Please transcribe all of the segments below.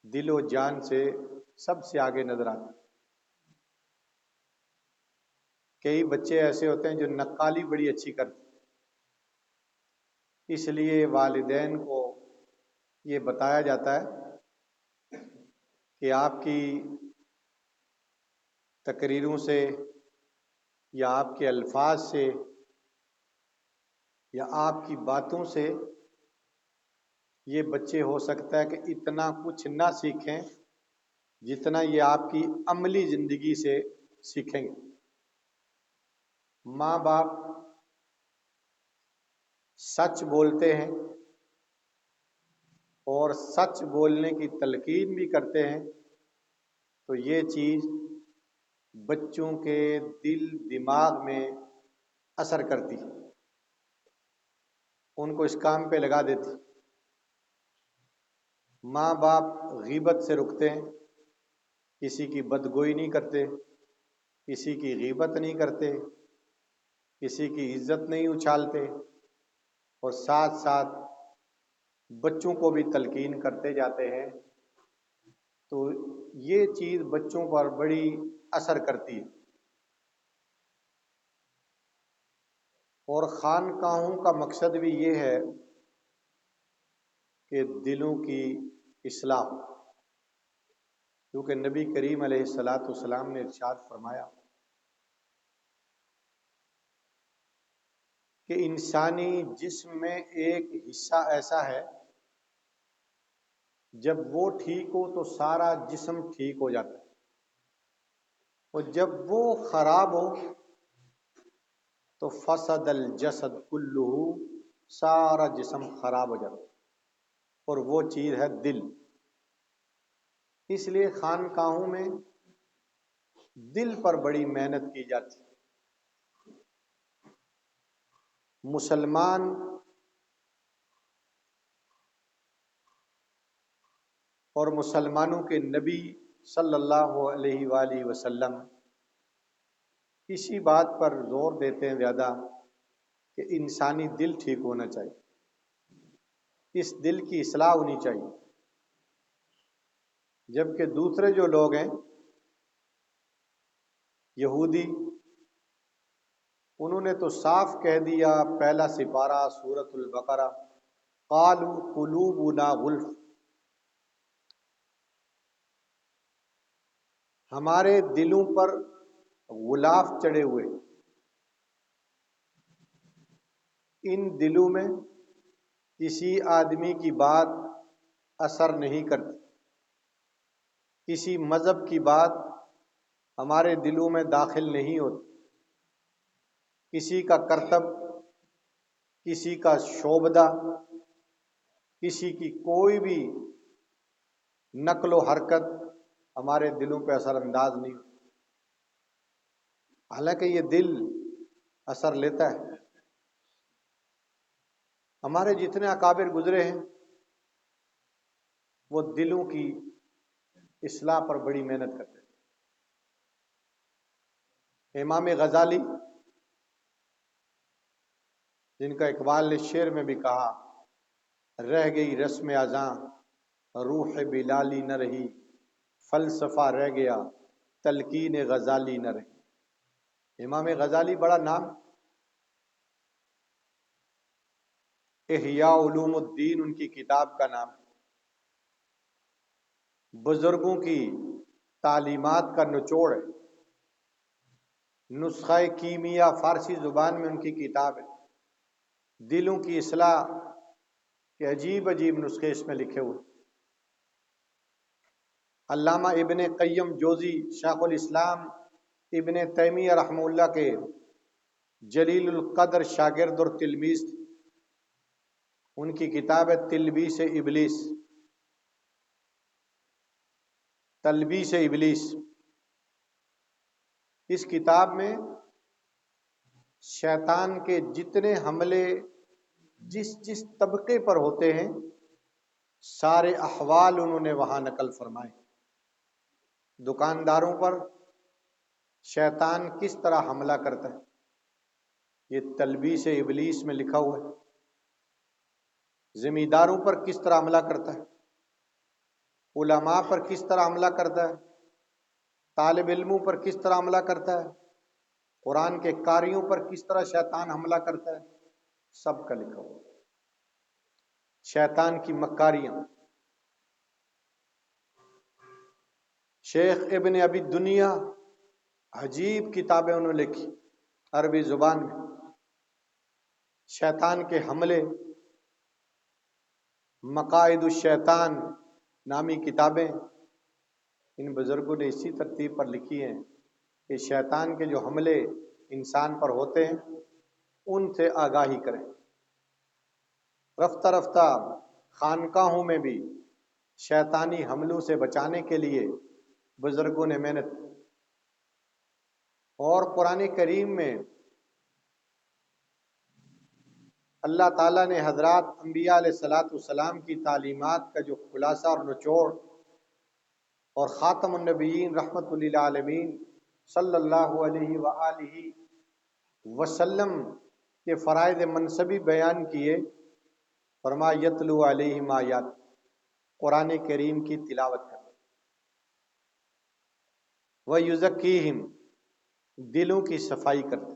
دل و جان سے سب سے آگے نظر آتا ہے۔ کئی بچے ایسے ہوتے ہیں جو نقالی بڑی اچھی کرتے ہیں، اس لیے والدین کو یہ بتایا جاتا ہے کہ آپ کی تقریروں سے یا آپ کے الفاظ سے یا آپ کی باتوں سے یہ بچے ہو سکتا ہے کہ اتنا کچھ نہ سیکھیں جتنا یہ آپ کی عملی زندگی سے سیکھیں گے۔ ماں باپ سچ بولتے ہیں اور سچ بولنے کی تلقین بھی کرتے ہیں تو یہ چیز بچوں کے دل دماغ میں اثر کرتی ہے، ان کو اس کام پہ لگا دیتی۔ ماں باپ غیبت سے رکتے ہیں، کسی کی بدگوئی نہیں کرتے، کسی کی غیبت نہیں کرتے، کسی کی عزت نہیں اچھالتے، اور ساتھ ساتھ بچوں کو بھی تلقین کرتے جاتے ہیں، تو یہ چیز بچوں پر بڑی اثر کرتی ہے۔ اور خانقاہوں کا مقصد بھی یہ ہے کہ دلوں کی اصلاح ہو، کیونکہ نبی کریم علیہ الصلاۃ والسلام نے ارشاد فرمایا کہ انسانی جسم میں ایک حصہ ایسا ہے جب وہ ٹھیک ہو تو سارا جسم ٹھیک ہو جاتا ہے، اور جب وہ خراب ہو تو فسد الجسد کلہ، سارا جسم خراب ہو جاتا ہے، اور وہ چیز ہے دل۔ اس لیے خانقاہوں میں دل پر بڑی محنت کی جاتی ہے۔ مسلمان اور مسلمانوں کے نبی صلی اللہ علیہ وآلہ وسلم اسی بات پر زور دیتے ہیں زیادہ کہ انسانی دل ٹھیک ہونا چاہیے، اس دل کی اصلاح ہونی چاہیے۔ جبکہ دوسرے جو لوگ ہیں یہودی، انہوں نے تو صاف کہہ دیا، پہلا سپارہ سورۃ البقرہ، قالوا قلوبنا غلف، ہمارے دلوں پر غلاف چڑھے ہوئے، ان دلوں میں کسی آدمی کی بات اثر نہیں کرتی، کسی مذہب کی بات ہمارے دلوں میں داخل نہیں ہوتی، کسی کا کرتب، کسی کا شعبدہ، کسی کی کوئی بھی نقل و حرکت ہمارے دلوں پہ اثر انداز نہیں ہوتی، حالانکہ یہ دل اثر لیتا ہے۔ ہمارے جتنے اکابر گزرے ہیں وہ دلوں کی اصلاح پر بڑی محنت کرتے ہیں۔ امام غزالی، جن کا اقبال نے شعر میں بھی کہا، رہ گئی رسم اذاں روح بلالی نہ رہی، فلسفہ رہ گیا تلقین غزالی نہ رہی۔ امام غزالی بڑا نام، احیاء علوم الدین ان کی کتاب کا نام، بزرگوں کی تعلیمات کا نچوڑ ہے، نسخہ کیمیا فارسی زبان میں ان کی کتاب ہے، دلوں کی اصلاح کے عجیب عجیب نسخے اس میں لکھے ہوئے۔ علامہ ابن قیم جوزی، شیخ الاسلام ابن تیمیہ رحمہ اللہ کے جلیل القدر شاگرد اور تلمیذ تھے، ان کی کتاب ہے تلبیس ابلیس، تلبیس ابلیس۔ اس کتاب میں شیطان کے جتنے حملے جس جس طبقے پر ہوتے ہیں سارے احوال انہوں نے وہاں نقل فرمائے۔ دکانداروں پر شیطان کس طرح حملہ کرتا ہے، یہ تلبیس ابلیس میں لکھا ہوا ہے۔ زمینداروں پر کس طرح حملہ کرتا ہے، علماء پر کس طرح حملہ کرتا ہے، طالب علموں پر کس طرح حملہ کرتا ہے، قرآن کے قاریوں پر کس طرح شیطان حملہ کرتا ہے، سب کا لکھا ہوا۔ شیطان کی مکاریاں۔ شیخ ابن ابی دنیا عجیب کتابیں انہوں نے لکھی عربی زبان میں، شیطان کے حملے، مقاعد الشیطان نامی کتابیں ان بزرگوں نے اسی ترتیب پر لکھی ہیں کہ شیطان کے جو حملے انسان پر ہوتے ہیں ان سے آگاہی کریں۔ رفتہ رفتہ خانقاہوں میں بھی شیطانی حملوں سے بچانے کے لیے بزرگوں نے محنت کی، اور قرآن کریم میں اللہ تعالیٰ نے حضرات انبیاء علیہ السلام کی تعلیمات کا جو خلاصہ اور نچوڑ، اور خاتم النبیین رحمت للعالمین صلی اللہ علیہ وآلہ وسلم کے فرائض منصبی بیان کیے، فرمایا یتلو علیہم آیات، قرآن کریم کی تلاوت کرتے، وَيُزَكِّيهِمْ، دلوں کی صفائی کرتے،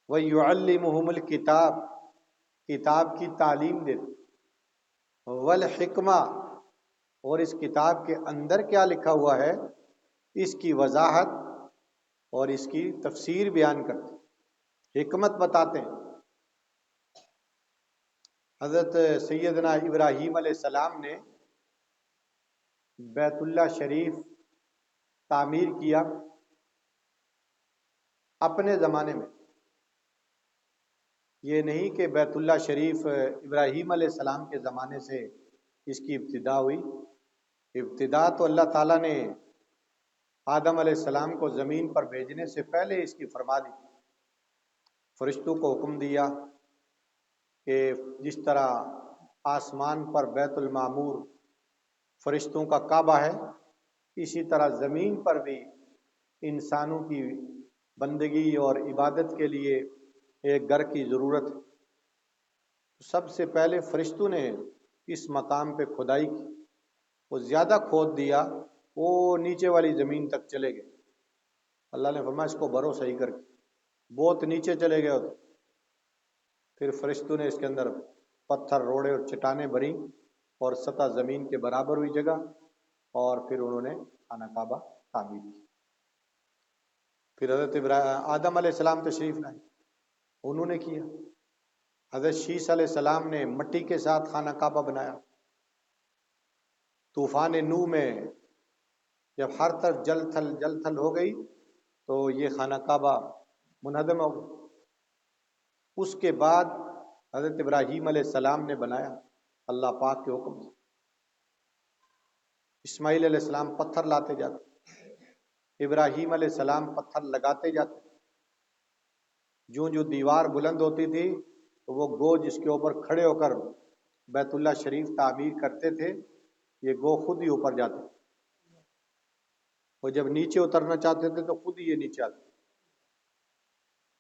وَيُعَلِّمُهُمُ الْكِتَابَ، کتاب کی تعلیم دیتے، وَالْحِکْمَہ، اور اس کتاب کے اندر کیا لکھا ہوا ہے اس کی وضاحت اور اس کی تفسیر بیان کرتے، حکمت بتاتے ہیں۔ حضرت سیدنا ابراہیم علیہ السلام نے بیت اللہ شریف تعمیر کیا اپنے زمانے میں، یہ نہیں کہ بیت اللہ شریف ابراہیم علیہ السلام کے زمانے سے اس کی ابتدا ہوئی، ابتدا تو اللہ تعالیٰ نے آدم علیہ السلام کو زمین پر بھیجنے سے پہلے اس کی فرما دی، فرشتوں کو حکم دیا کہ جس طرح آسمان پر بیت المعمور فرشتوں کا کعبہ ہے، اسی طرح زمین پر بھی انسانوں کی بندگی اور عبادت کے لیے ایک گھر کی ضرورت ہے۔ سب سے پہلے فرشتوں نے اس مقام پہ کھدائی کی، وہ زیادہ کھود دیا، وہ نیچے والی زمین تک چلے گئے۔ اللہ نے فرمایا اس کو بھرو صحیح کر کے، بہت نیچے چلے گئے ہوتے، پھر فرشتوں نے اس کے اندر پتھر روڑے اور چٹانیں بھری اور سطح زمین کے برابر ہوئی جگہ، اور پھر انہوں نے خانہ کعبہ تعمیر کی۔ پھر حضرت آدم علیہ السلام تشریف لائے، انہوں نے کیا۔ حضرت شیس علیہ السلام نے مٹی کے ساتھ خانہ کعبہ بنایا۔ طوفان نوح میں جب ہر طرف جل تھل ہو گئی تو یہ خانہ کعبہ منہدم ہو گئی۔ اس کے بعد حضرت ابراہیم علیہ السلام نے بنایا اللہ پاک کے حکم سے۔ اسماعیل علیہ السلام پتھر لاتے جاتے، ابراہیم علیہ السلام پتھر لگاتے جاتے، جو دیوار بلند ہوتی تھی تو وہ گو جس کے اوپر کھڑے ہو کر بیت اللہ شریف تعمیر کرتے تھے، یہ گو خود ہی اوپر جاتے، وہ جب نیچے اترنا چاہتے تھے تو خود ہی یہ نیچے آتے۔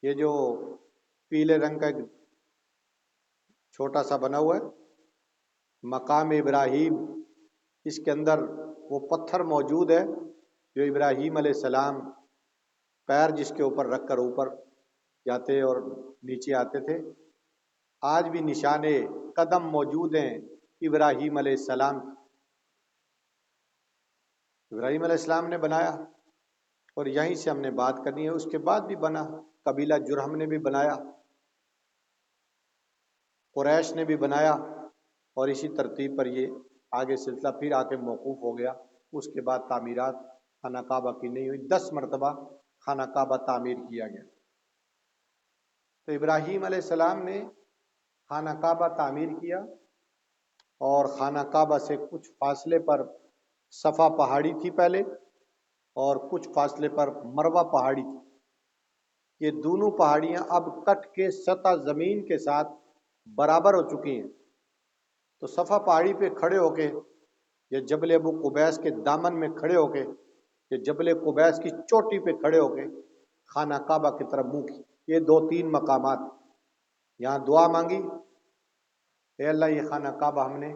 یہ جو پیلے رنگ کا ایک چھوٹا سا بنا ہوا ہے مقام ابراہیم، اس کے اندر وہ پتھر موجود ہے جو ابراہیم علیہ السلام پیر جس کے اوپر رکھ کر اوپر جاتے اور نیچے آتے تھے۔ آج بھی نشان قدم موجود ہیں ابراہیم علیہ السلام کی۔ ابراہیم علیہ السلام نے بنایا، اور یہیں سے ہم نے بات کرنی ہے، اس کے بعد بھی بنا، قبیلہ جرہم نے بھی بنایا، قریش نے بھی بنایا، اور اسی ترتیب پر یہ آگے سلسلہ پھر آ کے موقوف ہو گیا۔ اس کے بعد تعمیرات خانہ کعبہ کی نہیں ہوئی، 10 مرتبہ خانہ کعبہ تعمیر کیا گیا۔ تو ابراہیم علیہ السلام نے خانہ کعبہ تعمیر کیا، اور خانہ کعبہ سے کچھ فاصلے پر صفا پہاڑی تھی پہلے، اور کچھ فاصلے پر مروہ پہاڑی تھی۔ یہ دونوں پہاڑیاں اب کٹ کے سطح زمین کے ساتھ برابر ہو چکی ہیں۔ تو صفا پہاڑی پہ کھڑے ہو کے یا جبل ابو قبیس کے دامن میں کھڑے ہو کے یا جبل قبیس کی چوٹی پہ کھڑے ہو کے خانہ کعبہ کی طرف منہ کی، یہ 2-3 مقامات یہاں دعا مانگی، اے اللہ یہ خانہ کعبہ ہم نے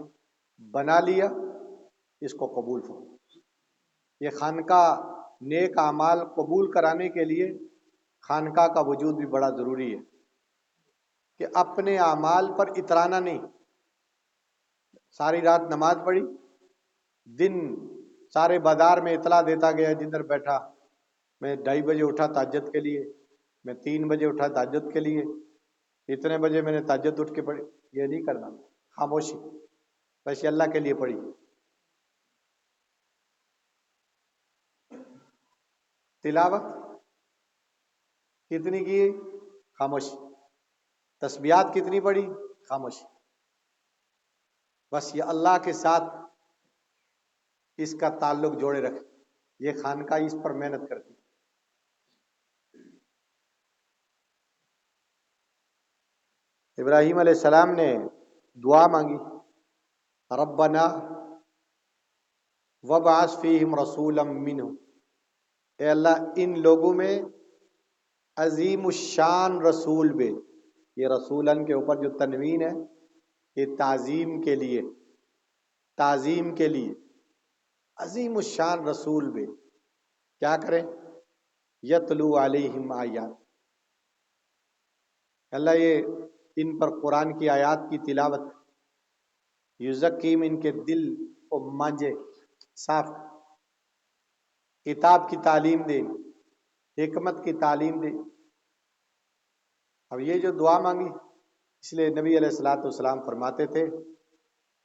بنا لیا، اس کو قبول فرما۔ یہ خانقاہ نیک اعمال قبول کرانے کے لیے خانقاہ کا وجود بھی بڑا ضروری ہے کہ اپنے اعمال پر اترانا نہیں۔ ساری رات نماز پڑھی، دن سارے بازار میں اطلاع دیتا گیا، جدھر بیٹھا میں 2:30 بجے اٹھا تہجد کے لیے، میں 3 بجے اٹھا تہجد کے لیے، اتنے بجے میں نے تہجد اٹھ کے پڑھی۔ یہ نہیں کرنا، خاموشی، بس یہ اللہ کے لیے پڑھی۔ تلاوت کتنی کی؟ خاموشی۔ تسبیحات کتنی پڑھی؟ خاموشی۔ بس یہ اللہ کے ساتھ اس کا تعلق جوڑے رکھے۔ یہ خانقاہ اس پر محنت کرتی۔ ابراہیم علیہ السلام نے دعا مانگی، ربنا وابعث فیہم رسولا منہم، اے اللہ ان لوگوں میں عظیم الشان رسول بھیج۔ یہ رسولن کے اوپر جو تنوین ہے یہ تعظیم کے لیے، تعظیم کے لیے عظیم الشان رسول بھیج۔ کیا کریں؟ یتلو علیہم آیات، اللہ یہ ان پر قرآن کی آیات کی تلاوت، یزکیم ان کے دل کو مانجے، صاف، کتاب کی تعلیم دے، حکمت کی تعلیم دے۔ اب یہ جو دعا مانگی، اس لیے نبی علیہ الصلوۃ والسلام فرماتے تھے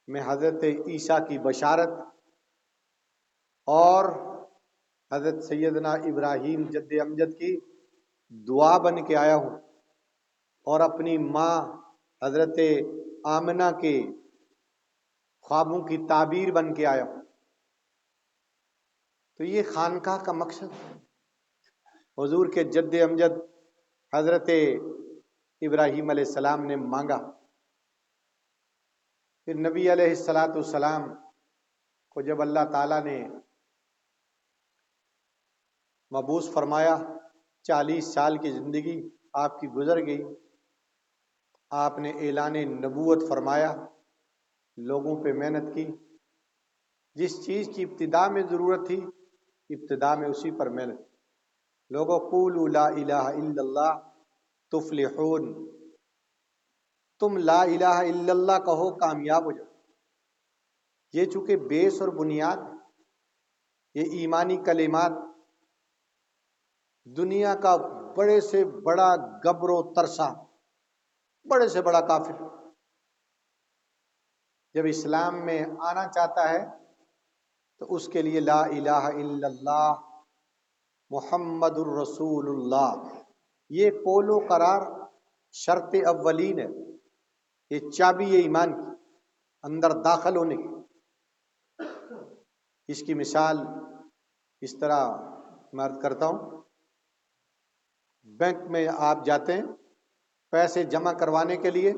میں حضرت عیسیٰ کی بشارت اور حضرت سیدنا ابراہیم جد امجد کی دعا بن کے آیا ہوں، اور اپنی ماں حضرت آمنہ کے خوابوں کی تعبیر بن کے آیا ہوں۔ تو یہ خانقاہ کا مقصد حضور کے جد امجد حضرت ابراہیم علیہ السلام نے مانگا۔ پھر نبی علیہ الصلوۃ والسلام کو جب اللہ تعالیٰ نے مبعوث فرمایا، 40 سال کی زندگی آپ کی گزر گئی، آپ نے اعلان نبوت فرمایا، لوگوں پہ محنت کی، جس چیز کی ابتدا میں ضرورت تھی ابتدا میں اسی پر محنت۔ لوگوں قولوا لا الہ الا اللہ تفلحون، تم لا الہ الا اللہ کہو کامیاب ہو جاؤ۔ یہ چونکہ بیس اور بنیاد، یہ ایمانی کلمات دنیا کا بڑے سے بڑا گبر و ترسا، بڑے سے بڑا کافر جب اسلام میں آنا چاہتا ہے تو اس کے لیے لا الہ الا اللہ محمد الرسول اللہ، یہ قول و قرار شرط اولین ہے، یہ چابی ہے ایمان کی، اندر داخل ہونے کی۔ اس کی مثال اس طرح میں عرض کرتا ہوں، بینک میں آپ جاتے ہیں پیسے جمع کروانے کے لیے،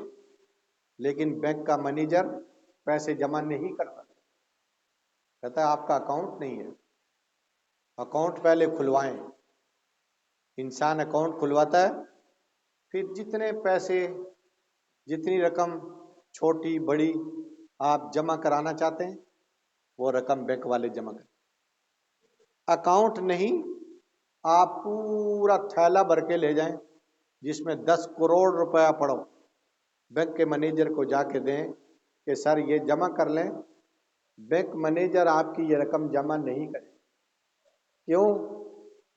لیکن بینک کا مینیجر پیسے جمع نہیں کرتا، کہتا ہے آپ کا اکاؤنٹ نہیں ہے، اکاؤنٹ پہلے کھلوائیں۔ انسان اکاؤنٹ کھلواتا ہے، پھر جتنے پیسے، جتنی رقم چھوٹی بڑی آپ جمع کرانا چاہتے ہیں وہ رقم بینک والے جمع کریں۔ اکاؤنٹ نہیں، آپ پورا تھیلا بھر کے لے جائیں جس میں 10 کروڑ روپیہ پڑو، بینک کے مینیجر کو جا کے دیں کہ سر یہ جمع کر لیں، بینک مینیجر آپ کی یہ رقم جمع نہیں کرے۔ کیوں؟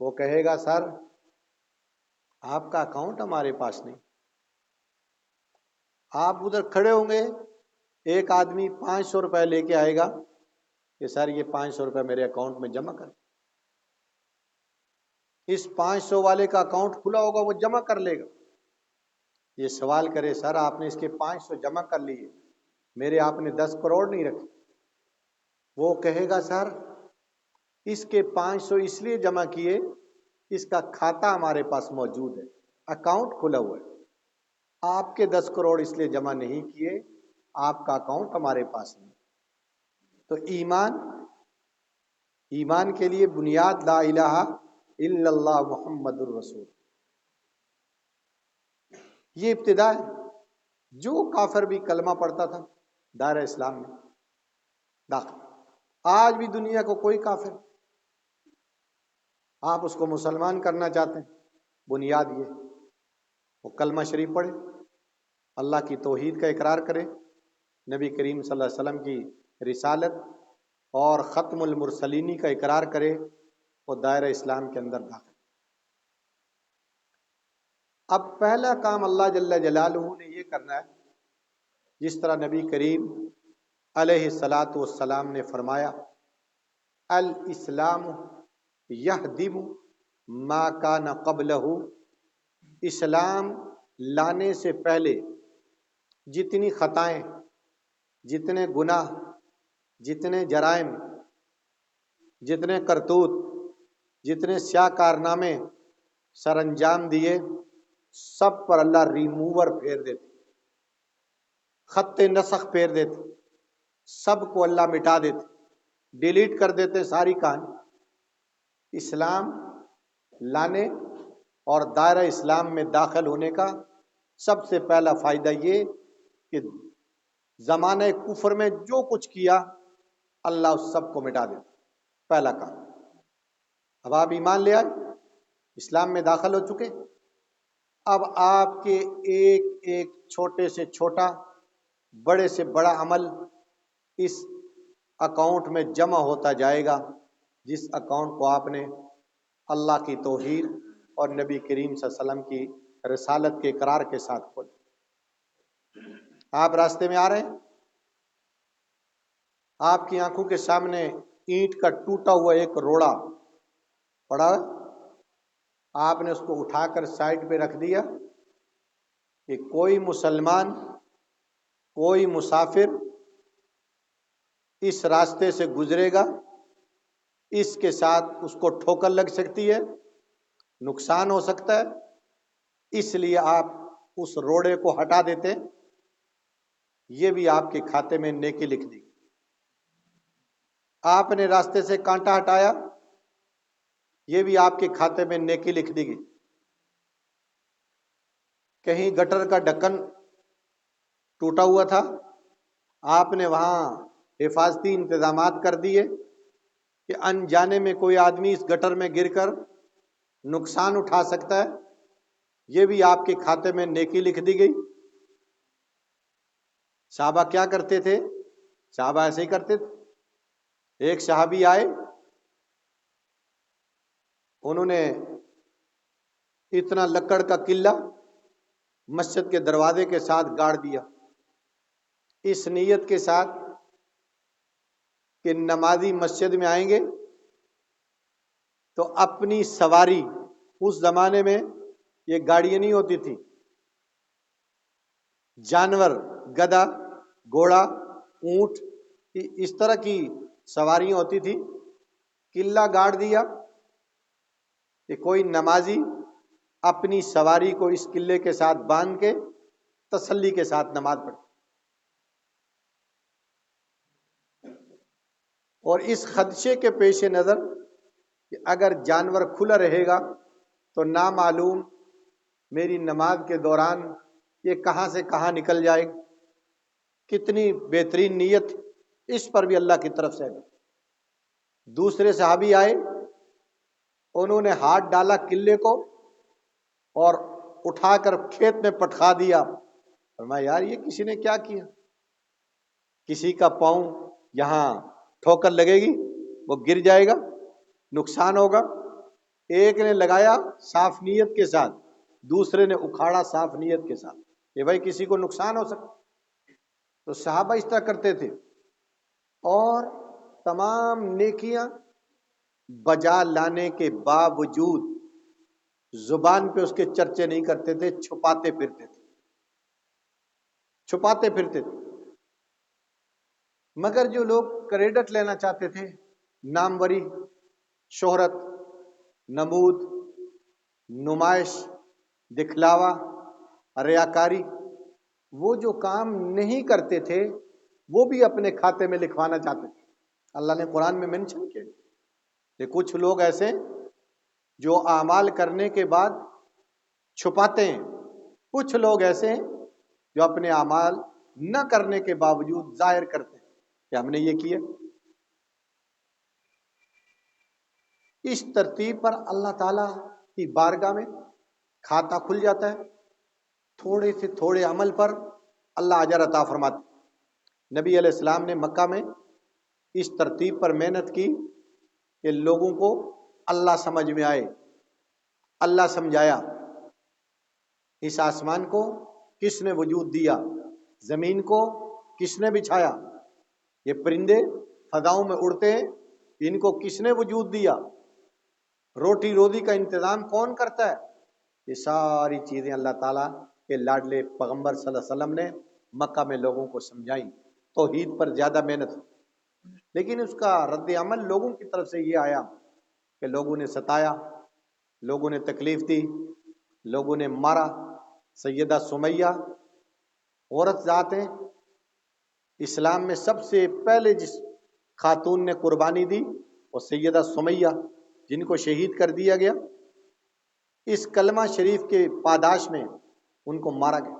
وہ کہے گا سر آپ کا اکاؤنٹ ہمارے پاس نہیں۔ آپ ادھر کھڑے ہوں گے، ایک آدمی 500 روپے لے کے آئے گا کہ سر یہ 500 روپے میرے اکاؤنٹ میں جمع کر۔ اس 500 والے کا اکاؤنٹ کھلا ہوگا، وہ جمع کر لے گا۔ یہ سوال کرے سر آپ نے اس کے 500 جمع کر لیے، میرے آپ نے 10 کروڑ نہیں رکھے۔ وہ کہے گا سر اس کے 500 اس لیے جمع کیے، اس کا کھاتہ ہمارے پاس موجود ہے، اکاؤنٹ کھلا ہوا ہے، آپ کے 10 کروڑ اس لیے جمع نہیں کیے، آپ کا اکاؤنٹ ہمارے پاس نہیں۔ تو ایمان کے لیے بنیاد لا الہ الا اللہ محمد الرسول، یہ ابتدا ہے۔ جو کافر بھی کلمہ پڑھتا تھا دائرہ اسلام میں داخل، آج بھی دنیا کو کوئی کافر، آپ اس کو مسلمان کرنا چاہتے ہیں، بنیاد یہ وہ کلمہ شریف پڑھے، اللہ کی توحید کا اقرار کرے، نبی کریم صلی اللہ علیہ وسلم کی رسالت اور ختم المرسلینی کا اقرار کرے، وہ دائرہ اسلام کے اندر داخل۔ اب پہلا کام اللہ جل جلالہ نے یہ کرنا ہے، جس طرح نبی کریم علیہ الصلاۃ والسلام نے فرمایا، الاسلام یہدم ما کان قبلہ، اسلام لانے سے پہلے جتنی خطائیں، جتنے گناہ، جتنے جرائم، جتنے کرتوت، جتنے سیاہ کارنامے سر انجام دیے، سب پر اللہ ریموور پھیر دیتے، خط نسخ پھیر دیتے، سب کو اللہ مٹا دیتے، ڈیلیٹ کر دیتے ساری کہانی۔ اسلام لانے اور دائرہ اسلام میں داخل ہونے کا سب سے پہلا فائدہ یہ کہ زمانہ کفر میں جو کچھ کیا اللہ اس سب کو مٹا دیتا، پہلا کام۔ اب آپ ایمان لے آئے، اسلام میں داخل ہو چکے، اب آپ کے ایک ایک چھوٹے سے چھوٹا، بڑے سے بڑا عمل اس اکاؤنٹ میں جمع ہوتا جائے گا، جس اکاؤنٹ کو آپ نے اللہ کی توحید اور نبی کریم صلی اللہ علیہ وسلم کی رسالت کے اقرار کے ساتھ کھولا۔ آپ راستے میں آ رہے ہیں، آپ کی آنکھوں کے سامنے اینٹ کا ٹوٹا ہوا ایک روڑا پڑا، آپ نے اس کو اٹھا کر سائڈ پہ رکھ دیا کہ کوئی مسلمان، کوئی مسافر اس راستے سے گزرے گا، اس کے ساتھ اس کو ٹھوکر لگ سکتی ہے، نقصان ہو سکتا ہے، اس لیے آپ اس روڑے کو ہٹا دیتے، یہ بھی آپ کے کھاتے میں نیکی لکھ دی۔ آپ نے راستے سے کانٹا ہٹایا، یہ بھی آپ کے کھاتے میں نیکی لکھ دی گئی۔ کہیں گٹر کا ڈھکن ٹوٹا ہوا تھا، آپ نے وہاں حفاظتی انتظامات کر دیے کہ انجانے میں کوئی آدمی اس گٹر میں گر کر نقصان اٹھا سکتا ہے، یہ بھی آپ کے کھاتے میں نیکی لکھ دی گئی۔ صحابہ کیا کرتے تھے؟ صحابہ ایسے ہی کرتے تھے۔ ایک صحابی آئے، انہوں نے اتنا لکڑ کا قلعہ مسجد کے دروازے کے ساتھ گاڑ دیا، اس نیت کے ساتھ کہ نمازی مسجد میں آئیں گے تو اپنی سواری، اس زمانے میں یہ گاڑیاں نہیں ہوتی تھی، جانور، گدھا، گھوڑا، اونٹ، اس طرح کی سواریاں ہوتی تھی۔ قلعہ گاڑ دیا کہ کوئی نمازی اپنی سواری کو اس قلعے کے ساتھ باندھ کے تسلی کے ساتھ نماز پڑھے، اور اس خدشے کے پیش نظر کہ اگر جانور کھلا رہے گا تو نامعلوم میری نماز کے دوران یہ کہاں سے کہاں نکل جائے گا، کتنی بہترین نیت اس پر بھی اللہ کی طرف سے ہے۔ دوسرے صحابی آئے، انہوں نے ہاتھ ڈالا قلعے کو اور اٹھا کر کھیت میں پٹخا دیا۔ فرمایا یار یہ کسی نے کیا کیا؟ کسی کا پاؤں یہاں ٹھوکر لگے گی، وہ گر جائے گا، نقصان ہوگا۔ ایک نے لگایا صاف نیت کے ساتھ، دوسرے نے اکھاڑا صاف نیت کے ساتھ کہ بھائی کسی کو نقصان ہو سکتا۔ تو صحابہ اس طرح کرتے تھے، اور تمام نیکیاں بجا لانے کے باوجود زبان پہ اس کے چرچے نہیں کرتے تھے، چھپاتے پھرتے تھے، چھپاتے پھرتے تھے۔ مگر جو لوگ کریڈٹ لینا چاہتے تھے، ناموری، شہرت، نمود، نمائش، دکھلاوا، ریاکاری، وہ جو کام نہیں کرتے تھے وہ بھی اپنے کھاتے میں لکھوانا چاہتے تھے۔ اللہ نے قرآن میں منشن کیا کہ کچھ لوگ ایسے جو اعمال کرنے کے بعد چھپاتے ہیں، کچھ لوگ ایسے ہیں جو اپنے اعمال نہ کرنے کے باوجود ظاہر کرتے ہیں کہ ہم نے یہ کیا۔ اس ترتیب پر اللہ تعالیٰ کی بارگاہ میں کھاتا کھل جاتا ہے، تھوڑے سے تھوڑے عمل پر اللہ اجر عطا فرماتا۔ نبی علیہ السلام نے مکہ میں اس ترتیب پر محنت کی کہ لوگوں کو اللہ سمجھ میں آئے، اللہ سمجھایا۔ اس آسمان کو کس نے وجود دیا، زمین کو کس نے بچھایا، یہ پرندے فضاؤں میں اڑتے ہیں، ان کو کس نے وجود دیا، روٹی روزی کا انتظام کون کرتا ہے، یہ ساری چیزیں اللہ تعالیٰ کے لاڈلے پیغمبر صلی اللہ علیہ وسلم نے مکہ میں لوگوں کو سمجھائیں۔ توحید پر زیادہ محنت، لیکن اس کا رد عمل لوگوں کی طرف سے یہ آیا کہ لوگوں نے ستایا، لوگوں نے تکلیف دی، لوگوں نے مارا۔ سیدہ سمیہ عورت ذات ہیں، اسلام میں سب سے پہلے جس خاتون نے قربانی دی وہ سیدہ سمیہ، جن کو شہید کر دیا گیا۔ اس کلمہ شریف کے پاداش میں ان کو مارا گیا۔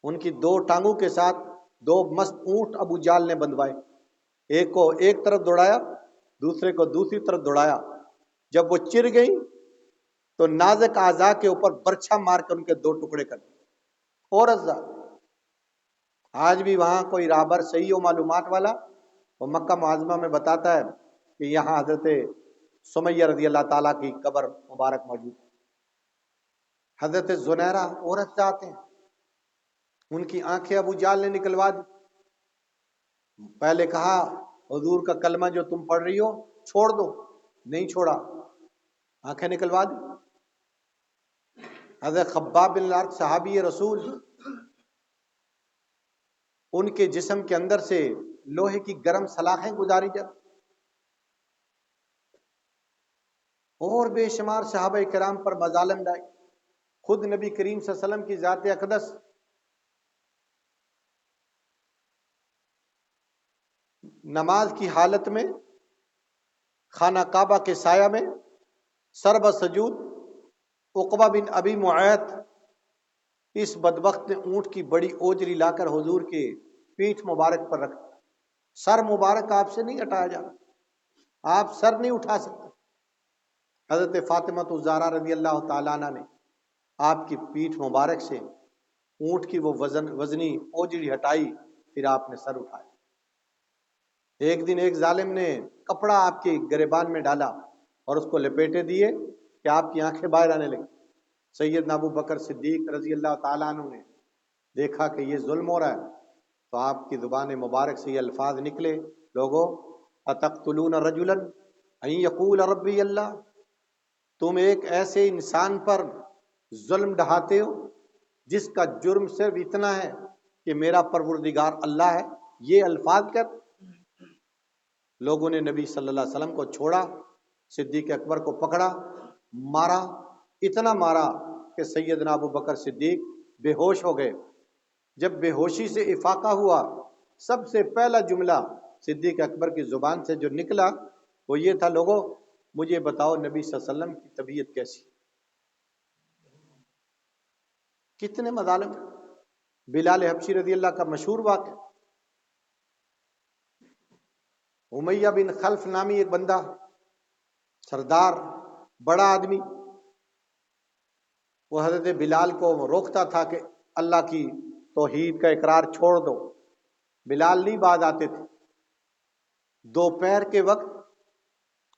ان کی 2 ٹانگوں کے ساتھ 2 مست اونٹ ابو جال نے بندھوائے، ایک کو ایک طرف دوڑایا، دوسرے کو دوسری طرف دوڑایا۔ جب وہ چر گئی تو نازک اعضاء کے اوپر برچھا مار کر ان کے 2 ٹکڑے کر دیے۔ عورت ذات، آج بھی وہاں کوئی رابر صحیح و معلومات والا وہ مکہ معظمہ میں بتاتا ہے کہ یہاں حضرت سمیہ رضی اللہ تعالیٰ کی قبر مبارک موجود ہے۔ حضرت زنیرہ عورت ذات ہیں، ان کی آنکھیں ابو جال نے نکلوا دی۔ پہلے کہا حضور کا کلمہ جو تم پڑھ رہی ہو چھوڑ دو، نہیں چھوڑا، آنکھیں نکلوا دی۔ حضرت خباب بن الارت صحابی رسول، ان کے جسم کے اندر سے لوہے کی گرم سلاخیں گزاری جاتی، اور بے شمار صحابہ کرام پر مظالم ڈائے۔ خود نبی کریم صلی اللہ علیہ وسلم کی ذات اقدس نماز کی حالت میں خانہ کعبہ کے سایہ میں سر سجود عقبہ بن ابی معیط، اس بدبخت نے اونٹ کی بڑی اوجری لا کر حضور کے پیٹھ مبارک پر رکھ، سر مبارک آپ سے نہیں ہٹایا جا رہا، آپ سر نہیں اٹھا سکتے۔ حضرت فاطمہ الزہرا رضی اللہ تعالیٰ عنہ نے آپ کی پیٹھ مبارک سے اونٹ کی وہ وزنی اوجری ہٹائی، پھر آپ نے سر اٹھایا۔ ایک دن ایک ظالم نے کپڑا آپ کے گریبان میں ڈالا اور اس کو لپیٹے دیے کہ آپ کی آنکھیں باہر آنے لگی۔ سیدنا ابو بکر صدیق رضی اللہ تعالیٰ عنہ نے دیکھا کہ یہ ظلم ہو رہا ہے، تو آپ کی زبان مبارک سے یہ الفاظ نکلے، لوگو اتقتلون رجلا ان یقول ربی اللہ، تم ایک ایسے انسان پر ظلم ڈھاتے ہو جس کا جرم صرف اتنا ہے کہ میرا پروردگار اللہ ہے، یہ الفاظ کر۔ لوگوں نے نبی صلی اللہ علیہ وسلم کو چھوڑا، صدیق اکبر کو پکڑا، مارا، اتنا مارا کہ سیدنا ابو بکر صدیق بے ہوش ہو گئے۔ جب بے ہوشی سے افاقہ ہوا، سب سے پہلا جملہ صدیق اکبر کی زبان سے جو نکلا وہ یہ تھا، لوگوں مجھے بتاؤ نبی صلی اللہ علیہ وسلم کی طبیعت کیسی؟ کتنے مظالم۔ بلال حبشی رضی اللہ کا مشہور واقعہ، امیہ بن خلف نامی ایک بندہ، سردار، بڑا آدمی، وہ حضرت بلال کو روکتا تھا کہ اللہ کی توحید کا اقرار چھوڑ دو۔ بلال نہیں باز آتے تھے۔ دوپہر کے وقت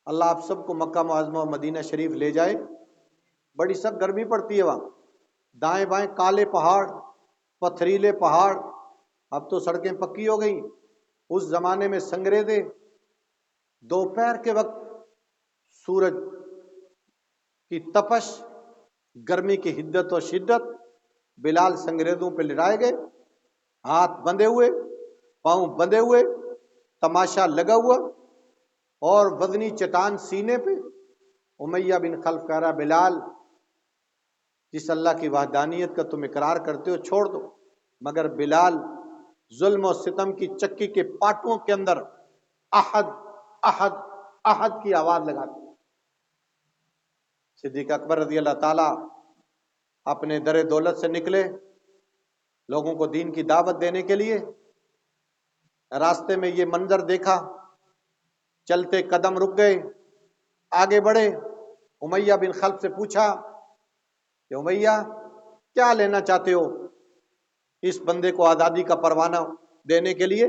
اللہ آپ سب کو مکہ معظمہ اور مدینہ شریف لے جائے، بڑی سخت گرمی پڑتی ہے وہاں، دائیں بائیں کالے پہاڑ، پتھریلے پہاڑ، اب تو سڑکیں پکی ہو گئیں، اس زمانے میں سنگریزے۔ دوپہر کے وقت سورج کی تپش، گرمی کی حدت و شدت، بلال سنگریزوں پہ لٹائے گئے، ہاتھ بندھے ہوئے، پاؤں بندھے ہوئے، تماشا لگا ہوا، اور وزنی چٹان سینے پہ۔ امیہ بن خلف کہہ رہا، بلال جس اللہ کی وحدانیت کا تم اقرار کرتے ہو چھوڑ دو، مگر بلال ظلم و ستم کی چکی کے پاٹوں کے اندر احد احد احد کی آواز لگاتے۔ صدیق اکبر رضی اللہ تعالیٰ اپنے در دولت سے نکلے لوگوں کو دین کی دعوت دینے کے لیے۔ راستے میں یہ منظر دیکھا، چلتے قدم رک گئے، آگے بڑھے، امیہ بن خلف سے پوچھا کہ امیہ کیا لینا چاہتے ہو اس بندے کو آزادی کا پروانہ دینے کے لیے؟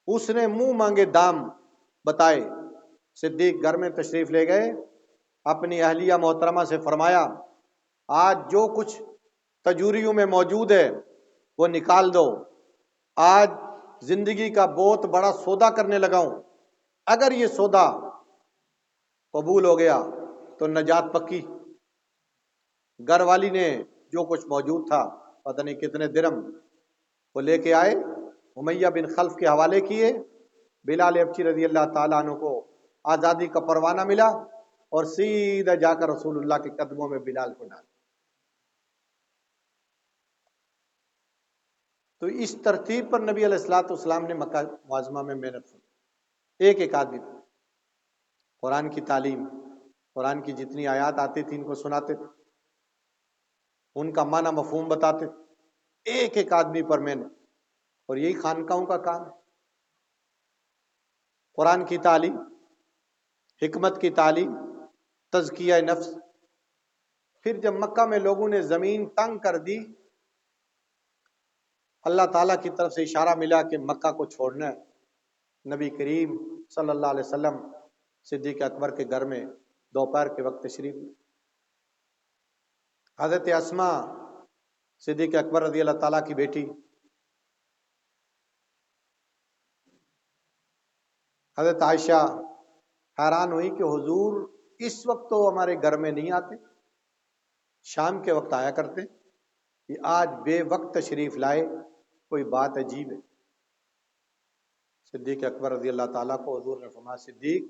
اس نے منہ مانگے دام بتائے۔ صدیق گھر میں تشریف لے گئے، اپنی اہلیہ محترمہ سے فرمایا آج جو کچھ تجوریوں میں موجود ہے وہ نکال دو، آج زندگی کا بہت بڑا سودا کرنے لگا ہوں، اگر یہ سودا قبول ہو گیا تو نجات پکی۔ گھر والی نے جو کچھ موجود تھا، پتہ نہیں کتنے درم، وہ لے کے آئے، امیہ بن خلف کے حوالے کیے۔ بلال حبشی رضی اللہ تعالیٰ عنہ کو آزادی کا پروانہ ملا اور سیدھا جا کر رسول اللہ کے قدموں میں بلال کو ڈالا۔ تو اس ترتیب پر نبی علیہ الصلوۃ والسلام نے مکہ معظمہ میں محنت کی۔ ایک ایک آدمی قرآن کی تعلیم، قرآن کی جتنی آیات آتی تھی ان کو سناتے تھے، ان کا معنی مفہوم بتاتے تھے، ایک ایک آدمی پر محنت۔ اور یہی خانقاہوں کا کام ہے، قرآن کی تعلیم، حکمت کی تعلیم، تزکیہ نفس۔ پھر جب مکہ میں لوگوں نے زمین تنگ کر دی، اللہ تعالیٰ کی طرف سے اشارہ ملا کہ مکہ کو چھوڑنا ہے۔ نبی کریم صلی اللہ علیہ وسلم صدیق اکبر کے گھر میں دوپہر کے وقت تشریف لے۔ حضرت اسماء صدیق اکبر رضی اللہ تعالیٰ کی بیٹی، حضرت عائشہ حیران ہوئی کہ حضور اس وقت تو ہمارے گھر میں نہیں آتے، شام کے وقت آیا کرتے، یہ آج بے وقت تشریف لائے، کوئی بات عجیب ہے۔ صدیق اکبر رضی اللہ تعالیٰ کو حضور نے فرمایا صدیق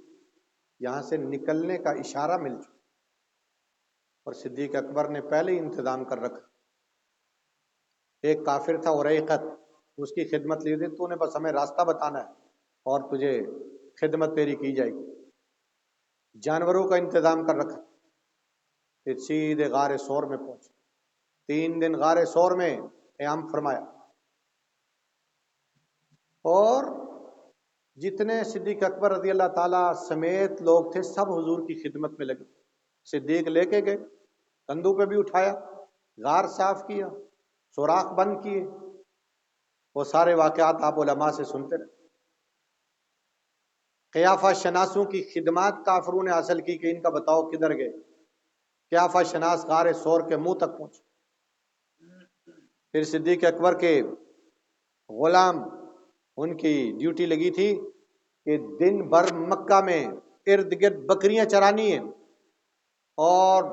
یہاں سے نکلنے کا اشارہ مل چکا، اور صدیق اکبر نے پہلے ہی انتظام کر رکھا۔ ایک کافر تھا اریقت، اس کی خدمت لی تھی، تو نے بس ہمیں راستہ بتانا ہے اور تجھے خدمت تیری کی جائے گی۔ جانوروں کا انتظام کر رکھا، پھر سیدھے غار ثور میں پہنچے، 3 دن غار ثور میں قیام فرمایا، اور جتنے صدیق اکبر رضی اللہ تعالیٰ سمیت لوگ تھے سب حضور کی خدمت میں لگے۔ صدیق لے کے گئے، کندھوں پہ بھی اٹھایا، غار صاف کیا، سوراخ بند کیے، وہ سارے واقعات آپ علماء سے سنتے رہے۔ قیافہ شناسوں کی خدمات کافروں نے حاصل کی کہ ان کا بتاؤ کدھر گئے۔ قیافہ شناس غار ثور کے منہ تک پہنچے۔ پھر صدیق اکبر کے غلام، ان کی ڈیوٹی لگی تھی کہ دن بھر مکہ میں ارد گرد بکریاں چرانی ہیں اور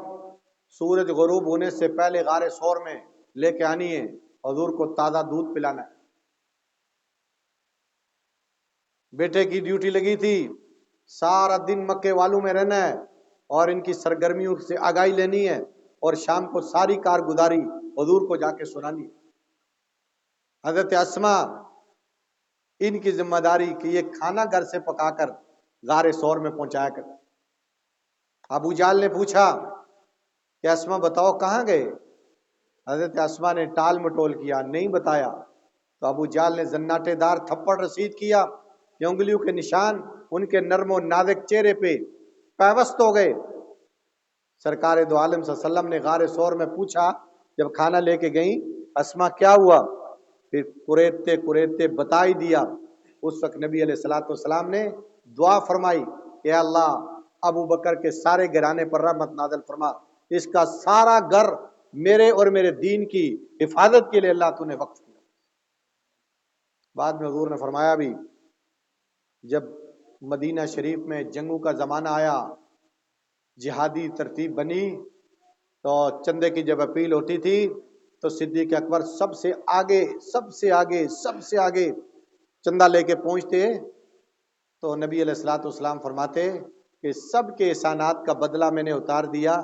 سورج غروب ہونے سے پہلے غار ثور میں لے کے آنی ہے، حضور کو تازہ دودھ پلانا ہے۔ بیٹے کی ڈیوٹی لگی تھی، سارا دن مکے والوں میں رہنا ہے اور ان کی سرگرمیوں سے آگاہی لینی ہے، اور شام کو ساری کارگزاری حضور کو جا کے سنانی ہے۔ حضرت اسماء، ان کی ذمہ داری کہ یہ کھانا گھر سے پکا کر غار ثور میں پہنچایا کر۔ ابو جہل نے پوچھا کہ اسماء بتاؤ کہاں گئے؟ حضرت اسماء نے ٹال مٹول کیا، نہیں بتایا۔ تو ابو جہل نے زناٹے دار تھپڑ رسید کیا کہ انگلیوں کے نشان ان کے نرم و نازک چہرے پہ پیوست ہو گئے۔ سرکار دو عالم صلی اللہ علیہ وسلم نے غار ثور میں پوچھا جب کھانا لے کے گئیں اسماء کیا ہوا؟ پھر قریدتے قریدتے بتا ہی دیا۔ اس وقت نبی علیہ الصلوۃ والسلام نے دعا فرمائی کہ اے اللہ ابو بکر کے سارے گھرانے پر رحمت نازل فرما، اس کا سارا گھر میرے اور میرے دین کی حفاظت کے لیے اللہ تو نے وقف کیا۔ بعد میں حضور نے فرمایا بھی جب مدینہ شریف میں جنگوں کا زمانہ آیا، جہادی ترتیب بنی، تو چندے کی جب اپیل ہوتی تھی تو صدیق اکبر سب سے آگے چندہ لے کے پہنچتے، تو نبی علیہ الصلوۃ والسلام فرماتے کہ سب کے احسانات کا بدلہ میں نے اتار دیا،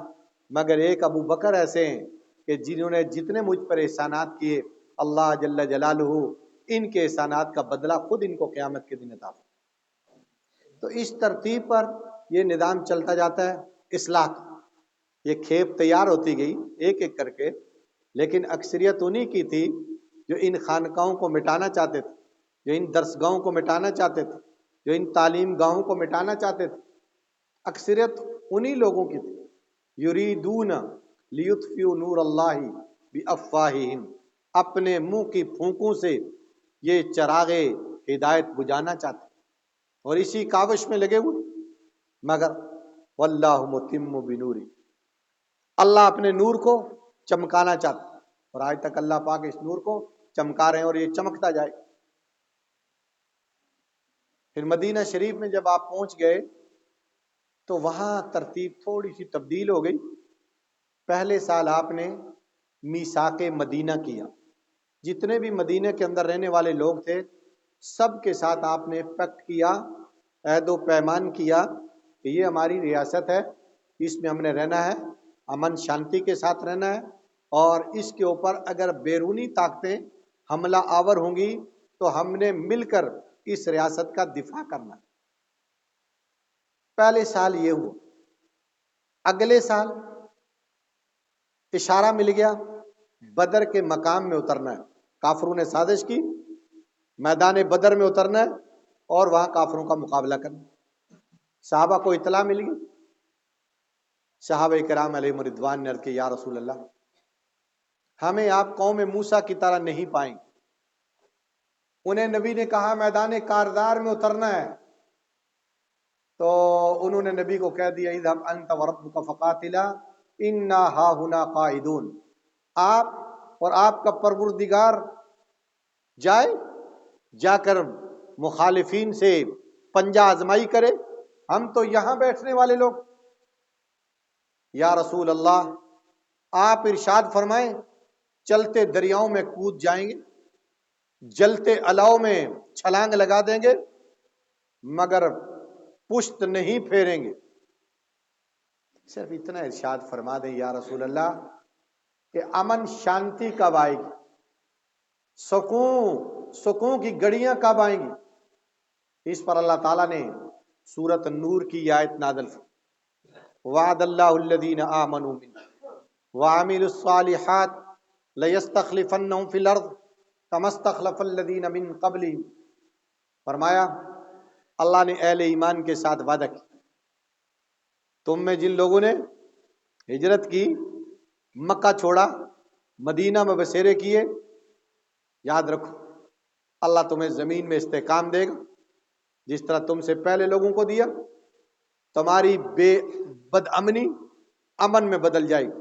مگر ایک ابو بکر ایسے ہیں کہ جنہوں نے جتنے مجھ پر احسانات کیے اللہ جل جلالہ ان کے احسانات کا بدلہ خود ان کو قیامت کے دن عطا فرمائے۔ تو اس ترتیب پر یہ نظام چلتا جاتا ہے اصلاح کا۔ یہ کھیپ تیار ہوتی گئی ایک ایک کر کے، لیکن اکثریت انہی کی تھی جو ان خانقاہوں کو مٹانا چاہتے تھے، جو ان درسگاہوں کو مٹانا چاہتے تھے، جو ان تعلیم گاہوں کو مٹانا چاہتے تھے۔ اکثریت انہی لوگوں کی تھی، یریدون لیطفئوا نور اللہ بافواہہم، اپنے منہ کی پھونکوں سے یہ چراغ ہدایت بجھانا چاہتے اور اسی کاوش میں لگے ہوئے، مگر واللہ متم بنوری، اللہ اپنے نور کو چمکانا چاہتا اور آج تک اللہ پاک اس نور کو چمکا رہے ہیں اور یہ چمکتا جائے۔ پھر مدینہ شریف میں جب آپ پہنچ گئے تو وہاں ترتیب تھوڑی سی تبدیل ہو گئی۔ پہلے سال آپ نے میثاق مدینہ کیا، جتنے بھی مدینہ کے اندر رہنے والے لوگ تھے سب کے ساتھ آپ نے پیکٹ کیا، عہد و پیمان کیا کہ یہ ہماری ریاست ہے، اس میں ہم نے رہنا ہے، امن شانتی کے ساتھ رہنا ہے، اور اس کے اوپر اگر بیرونی طاقتیں حملہ آور ہوں گی تو ہم نے مل کر اس ریاست کا دفاع کرنا۔ پہلے سال یہ ہوا۔ اگلے سال اشارہ مل گیا بدر کے مقام میں اترنا ہے، کافروں نے سازش کی، میدان بدر میں اترنا ہے اور وہاں کافروں کا مقابلہ کرنا۔ صحابہ کو اطلاع مل گئی، صحابہ کرام علیہ رضوان نے عرض کہ یا رسول اللہ، ہمیں آپ قوم موسیٰ کی طرح نہیں پائیں۔ انہیں نبی نے کہا میدان کاردار میں اترنا ہے، تو انہوں نے نبی کو کہہ دیا اذهب انت وربک فقاتلا انا ہاہنا قاعدون، آپ اور آپ کا پروردگار جائے، جا کر مخالفین سے پنجہ آزمائی کرے، ہم تو یہاں بیٹھنے والے لوگ۔ یا رسول اللہ، آپ ارشاد فرمائیں چلتے دریاؤں میں کود جائیں گے، جلتے الاؤ میں چھلانگ لگا دیں گے، مگر پشت نہیں پھیریں گے۔ صرف اتنا ارشاد فرما دیں یا رسول اللہ کہ امن شانتی کب آئے گی، سکون کی گھڑیاں کب آئیں گی؟ اس پر اللہ تعالیٰ نے سورۃ النور کی آیت نازل فرمائی، وعد اللہ الذین آمنوا منکم وعملوا الصالحات لیستخلفنہم فی الارض کما استخلف الذین من قبلہم، فرمایا اللہ نے اہل ایمان کے ساتھ وعدہ کیا، تم میں جن لوگوں نے ہجرت کی، مکہ چھوڑا، مدینہ میں بسیرے کیے، یاد رکھو اللہ تمہیں زمین میں استحکام دے گا جس طرح تم سے پہلے لوگوں کو دیا۔ تمہاری بد امنی امن میں بدل جائے گی،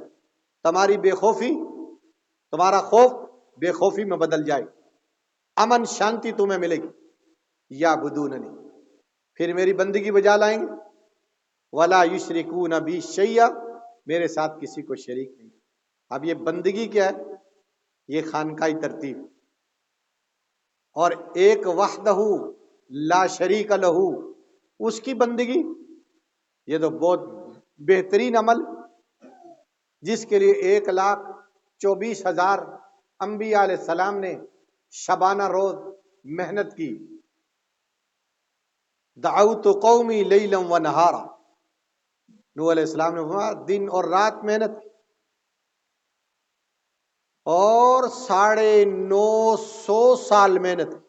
تمہاری بے خوفی، تمہارا خوف بے خوفی میں بدل جائے، امن شانتی تمہیں ملے گی۔ یا بدوننی، پھر میری بندگی بجا لائیں گے، ولا یشرکون بی شیئا، میرے ساتھ کسی کو شریک نہیں۔ اب یہ بندگی کیا ہے؟ یہ خانقاہی ترتیب، اور ایک وحدہ لا شریک لہ، اس کی بندگی، یہ تو بہت بہترین عمل جس کے لیے 1,24,000 انبیاء علیہ السلام نے شبانہ روز محنت کی۔ دعوت قومی لیلا و نہارا، نوح علیہ السلام نے فرمایا دن اور رات محنت کی، اور 950 سال محنت کی،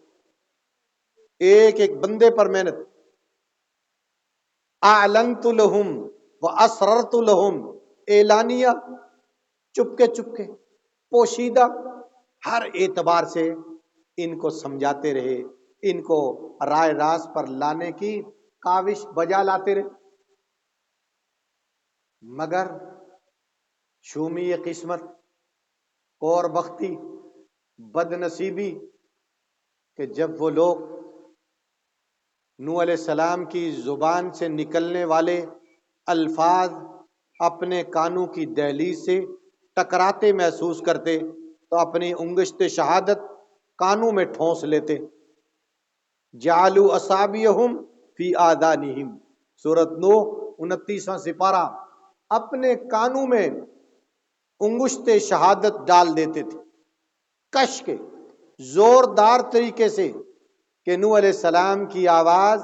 ایک ایک بندے پر محنت کی۔ اعلنت لہم و اسررت لہم، اعلانیہ، چپکے چپکے، پوشیدہ، ہر اعتبار سے ان کو سمجھاتے رہے، ان کو رائے راست پر لانے کی کاوش بجا لاتے رہے، مگر شومی قسمت، اور بختی، بد نصیبی کہ جب وہ لوگ نوح علیہ السلام کی زبان سے نکلنے والے الفاظ اپنے کانوں کی دہلیز سے ٹکراتے محسوس کرتے تو اپنی انگشت شہادت کانوں میں ٹھونس لیتے۔ جعلوا اصابعہم فی آذانہم، سورۃ نوح 29واں سپارہ، اپنے کانوں میں انگشت شہادت ڈال دیتے تھے، کش کے زوردار طریقے سے کہ نوح علیہ السلام کی آواز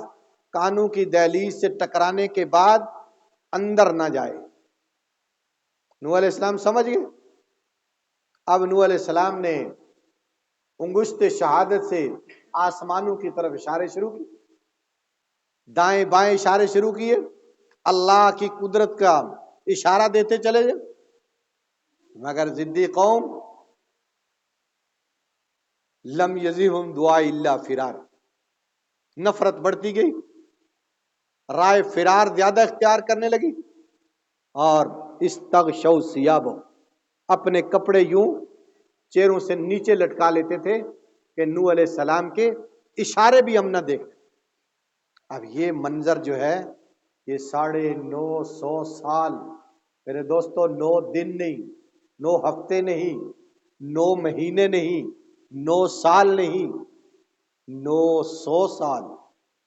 کانوں کی دہلیز سے ٹکرانے کے بعد اندر نہ جائے۔ نوح علیہ السلام سمجھ گئے۔ اب نوح علیہ السلام نے انگشت شہادت سے آسمانوں کی طرف اشارے شروع کیے، دائیں بائیں اشارے شروع کیے، اللہ کی قدرت کا اشارہ دیتے چلے جائیں، مگر ضدی قوم لم یزدہم دعائی الا فرار، نفرت بڑھتی گئی، رائے فرار زیادہ اختیار کرنے لگی، اور استغشوا ثیابہم، اپنے کپڑے یوں چہروں سے نیچے لٹکا لیتے تھے کہ نوح علیہ السلام کے اشارے بھی ہم نہ دیکھ۔ اب یہ منظر جو ہے یہ 950 سال، میرے دوستو 9 دن نہیں، 9 ہفتے نہیں، 9 مہینے نہیں، 9 سال نہیں، 900 سال،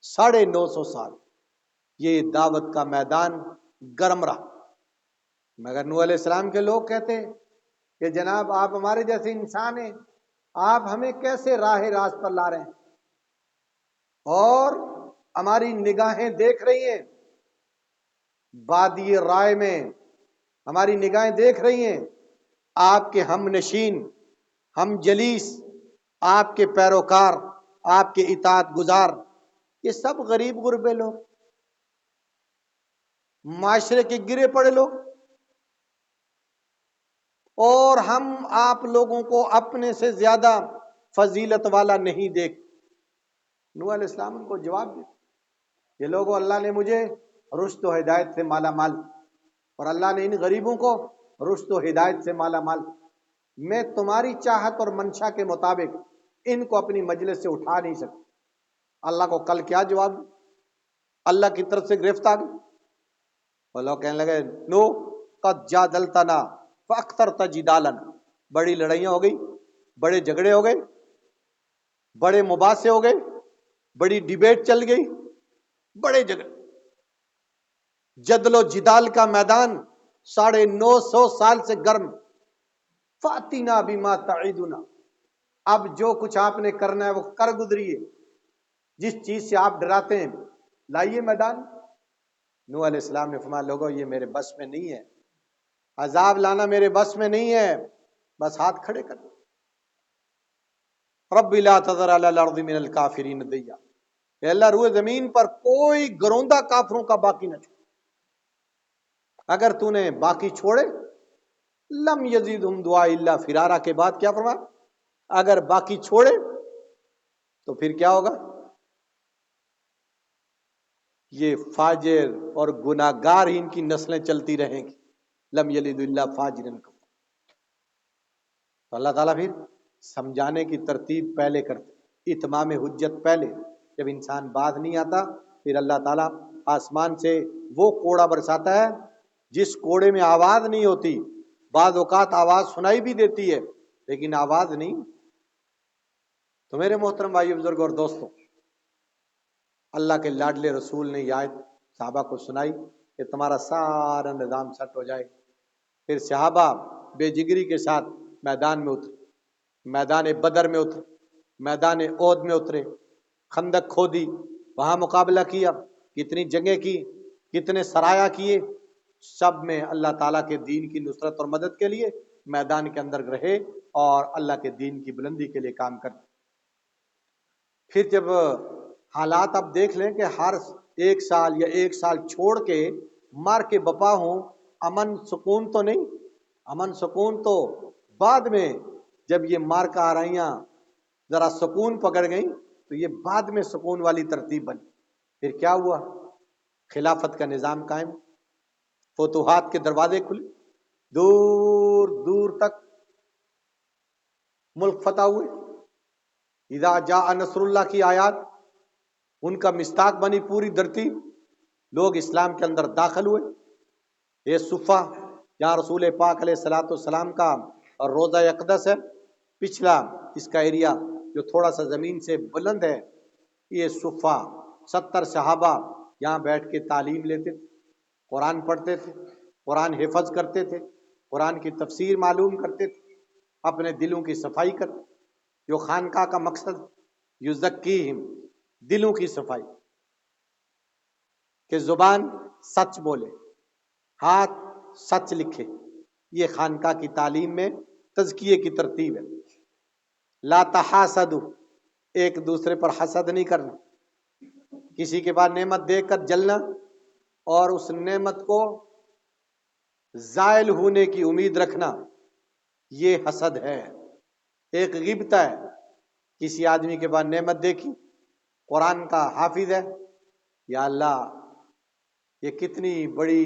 950 سال یہ دعوت کا میدان گرم رہا، مگر نوح علیہ السلام کے لوگ کہتے ہیں کہ جناب آپ ہمارے جیسے انسان ہیں، آپ ہمیں کیسے راہ راست پر لا رہے ہیں، اور ہماری نگاہیں دیکھ رہی ہیں وادی رائے میں، ہماری نگاہیں دیکھ رہی ہیں آپ کے ہم نشین، ہم جلیس، آپ کے پیروکار، آپ کے اطاعت گزار، یہ سب غریب غربے لوگ، معاشرے کے گرے پڑے لوگ، اور ہم آپ لوگوں کو اپنے سے زیادہ فضیلت والا نہیں دیکھ۔ نوح علیہ السلام کو جواب دیا، یہ لوگوں اللہ نے مجھے رشد و ہدایت سے مالا مال، اور اللہ نے ان غریبوں کو رشد و ہدایت سے مالا مال، میں تمہاری چاہت اور منشا کے مطابق ان کو اپنی مجلس سے اٹھا نہیں سکتا۔ اللہ کو کل کیا جواب دیا؟ اللہ کی طرف سے گرفت آ گئی، وہ لوگ کہنے لگے نو قد جادلتنا فاکثرت جدالنا، بڑی لڑائیاں ہو گئی، بڑے جھگڑے ہو گئے، بڑے مباحثے ہو گئے، بڑی ڈیبیٹ چل گئی، بڑے جھگڑے، جدل و جدال کا میدان 950 سال سے گرم، فاتنا بما تعیدنا، اب جو کچھ آپ نے کرنا ہے وہ کر گزریے، جس چیز سے آپ ڈراتے ہیں لائیے میدان۔ نوح علیہ السلام نے فرمایا لوگوں یہ میرے بس میں نہیں ہے، عذاب لانا میرے بس میں نہیں ہے، بس ہاتھ کھڑے کر، رب لا تذر علی الارض من الکافرین دیا، اے اللہ روئے زمین پر کوئی گروندہ کافروں کا باقی نہ چھوڑ، اگر تو نے باقی چھوڑے لم یزیدہم دعائی الا فرارا کے بعد کیا فرمایا؟ اگر باقی چھوڑے تو پھر کیا ہوگا؟ یہ فاجر اور گناہگار ہی ان کی نسلیں چلتی رہیں گی، لم یلد الا فاجرا کفارا۔ تو اللہ تعالیٰ پھر سمجھانے کی ترتیب پہلے کرتے، اتمام حجت پہلے، جب انسان باز نہیں آتا پھر اللہ تعالیٰ آسمان سے وہ کوڑا برساتا ہے جس کوڑے میں آواز نہیں ہوتی، بعض اوقات آواز سنائی بھی دیتی ہے لیکن آواز نہیں۔ تو میرے محترم بھائی بزرگ اور دوستوں، اللہ کے لاڈلے رسول نے یہ آیت صحابہ کو سنائی کہ تمہارا سارا نظام سیٹ ہو جائے، پھر صحابہ بے جگری کے ساتھ میدان میں اترے، میدان بدر میں اترے، میدان احد میں اترے، خندق کھودی، وہاں مقابلہ کیا، کتنی جنگیں کی، کتنے سرایا کیے، سب میں اللہ تعالیٰ کے دین کی نصرت اور مدد کے لیے میدان کے اندر رہے اور اللہ کے دین کی بلندی کے لیے کام کرتے۔ پھر جب حالات اب دیکھ لیں کہ ہر 1 سال یا 1 سال چھوڑ کے مار کے بپا ہوں، امن سکون تو نہیں، امن سکون تو بعد میں، جب یہ مار کا آرائیاں ذرا سکون پکڑ گئیں تو یہ بعد میں سکون والی ترتیب بنی۔ پھر کیا ہوا؟ خلافت کا نظام قائم، فتوحات کے دروازے کھلے، دور دور تک ملک فتح ہوئے، اذا جاء نصر اللہ کی آیات ان کا مصداق بنی پوری دھرتی، لوگ اسلام کے اندر داخل ہوئے۔ یہ صفہ جہاں رسول پاک علیہ الصلوۃ والسلام کا روضہ اقدس ہے، پچھلا اس کا ایریا جو تھوڑا سا زمین سے بلند ہے، یہ صفہ 70 صحابہ یہاں بیٹھ کے تعلیم لیتے تھے، قرآن پڑھتے تھے، قرآن حفظ کرتے تھے، قرآن کی تفسیر معلوم کرتے تھے، اپنے دلوں کی صفائی کرتے، جو خانقاہ کا مقصد یزکیہم، دلوں کی صفائی، کہ زبان سچ بولے، ہاتھ سچ لکھے، یہ خانقاہ کی تعلیم میں تزکیے کی ترتیب ہے۔ لا تحاسدوا، ایک دوسرے پر حسد نہیں کرنا، کسی کے بعد نعمت دیکھ کر جلنا اور اس نعمت کو زائل ہونے کی امید رکھنا، یہ حسد ہے، ایک غیبت ہے۔ کسی آدمی کے بعد نعمت دیکھی، قرآن کا حافظ ہے، یا اللہ یہ کتنی بڑی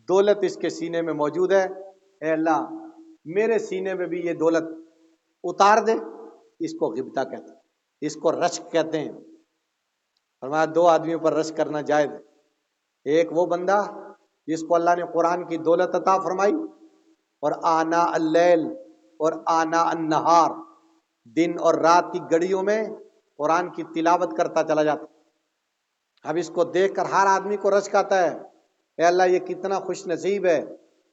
دولت اس کے سینے میں موجود ہے، اے اللہ میرے سینے میں بھی یہ دولت اتار دے، اس کو غبطہ کہتے ہیں، اس کو رشک کہتے ہیں۔ فرمایا دو آدمیوں پر رشک کرنا جائز ہے، ایک وہ بندہ جس کو اللہ نے قرآن کی دولت عطا فرمائی اور آنا اللیل اور آنا النہار، دن اور رات کی گھڑیوں میں قرآن کی تلاوت کرتا چلا جاتا۔ اب اس کو دیکھ کر ہر آدمی کو رشک آتا ہے، اے اللہ یہ کتنا خوش نصیب ہے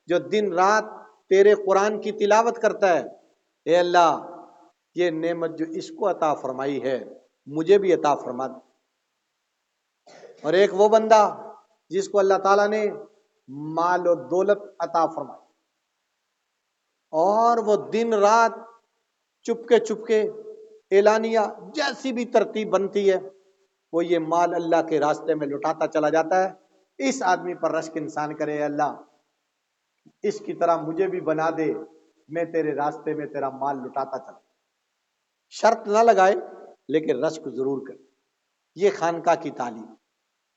جو دن رات تیرے قرآن کی تلاوت کرتا ہے، اے اللہ یہ نعمت جو اس کو عطا فرمائی ہے مجھے بھی عطا فرما دے۔ اور ایک وہ بندہ جس کو اللہ تعالیٰ نے مال و دولت عطا فرمائی اور وہ دن رات چپ کے اعلانیہ جیسی بھی ترتیب بنتی ہے وہ یہ مال اللہ کے راستے میں لٹاتا چلا جاتا ہے، اس آدمی پر رشک انسان کرے، اے اللہ اس کی طرح مجھے بھی بنا دے، میں تیرے راستے میں تیرا مال لٹاتا چلا۔ شرط نہ لگائے لیکن رشک ضرور کرے۔ یہ خانقاہ کی تعلیم،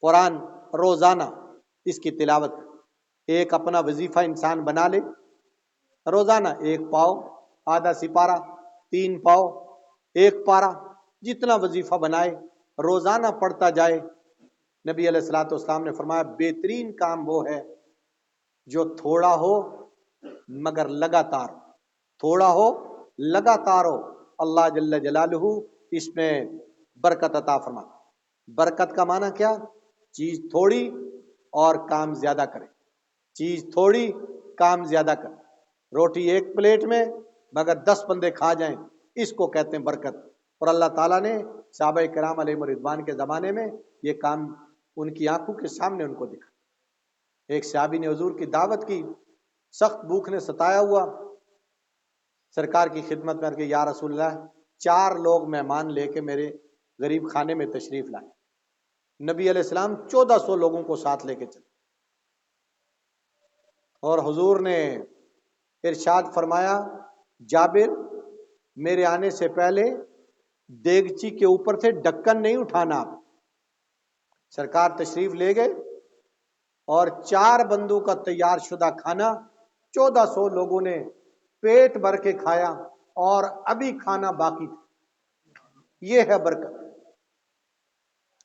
قرآن روزانہ اس کی تلاوت، ایک اپنا وظیفہ انسان بنا لے، روزانہ ایک پاؤ، آدھا سپارہ، 3 پاؤ، 1 پارہ، جتنا وظیفہ بنائے روزانہ پڑھتا جائے۔ نبی علیہ الصلوۃ والسلام نے فرمایا بہترین کام وہ ہے جو تھوڑا ہو مگر لگاتار، تھوڑا ہو لگاتار ہو، اللہ جل جلالہ اس میں برکت عطا فرما۔ برکت کا معنی کیا؟ چیز تھوڑی اور کام زیادہ کرے، چیز تھوڑی کام زیادہ کرے۔ روٹی 1 پلیٹ میں مگر 10 بندے کھا جائیں، اس کو کہتے ہیں برکت۔ اور اللہ تعالیٰ نے صحابہ کرام علیہم رضوان کے زمانے میں یہ کام ان کی آنکھوں کے سامنے ان کو دکھا۔ ایک صحابی نے حضور کی دعوت کی، سخت بھوک نے ستایا ہوا، سرکار کی خدمت میں کہ یا رسول اللہ 4 لوگ مہمان لے کے میرے غریب خانے میں تشریف لائے۔ نبی علیہ السلام 1400 لوگوں کو ساتھ لے کے چلے اور حضور نے ارشاد فرمایا جابر میرے آنے سے پہلے دیگچی کے اوپر سے ڈھکن نہیں اٹھانا۔ آپ سرکار تشریف لے گئے اور 4 بندوں کا تیار شدہ کھانا 1400 لوگوں نے پیٹ بھر کے کھایا اور ابھی کھانا باقی تھا۔ یہ ہے برکت،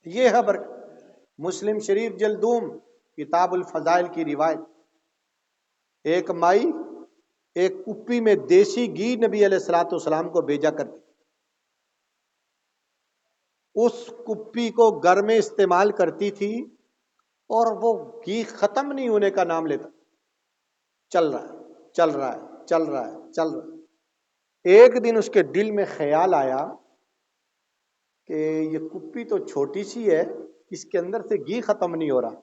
یہ ہے برکت۔ مسلم شریف جلدوم کتاب الفضائل کی روایت، ایک مائی ایک کپی میں دیسی گھی نبی علیہ الصلوۃ والسلام کو بھیجا کرتی، اس کپی کو گھر میں استعمال کرتی تھی اور وہ گھی ختم نہیں ہونے کا نام لیتا، چل رہا ہے چل رہا ہے چل رہا ہے چل رہا ہے۔ ایک دن اس کے دل میں خیال آیا کہ یہ کپی تو چھوٹی سی ہے، اس کے اندر سے گھی ختم نہیں ہو رہا۔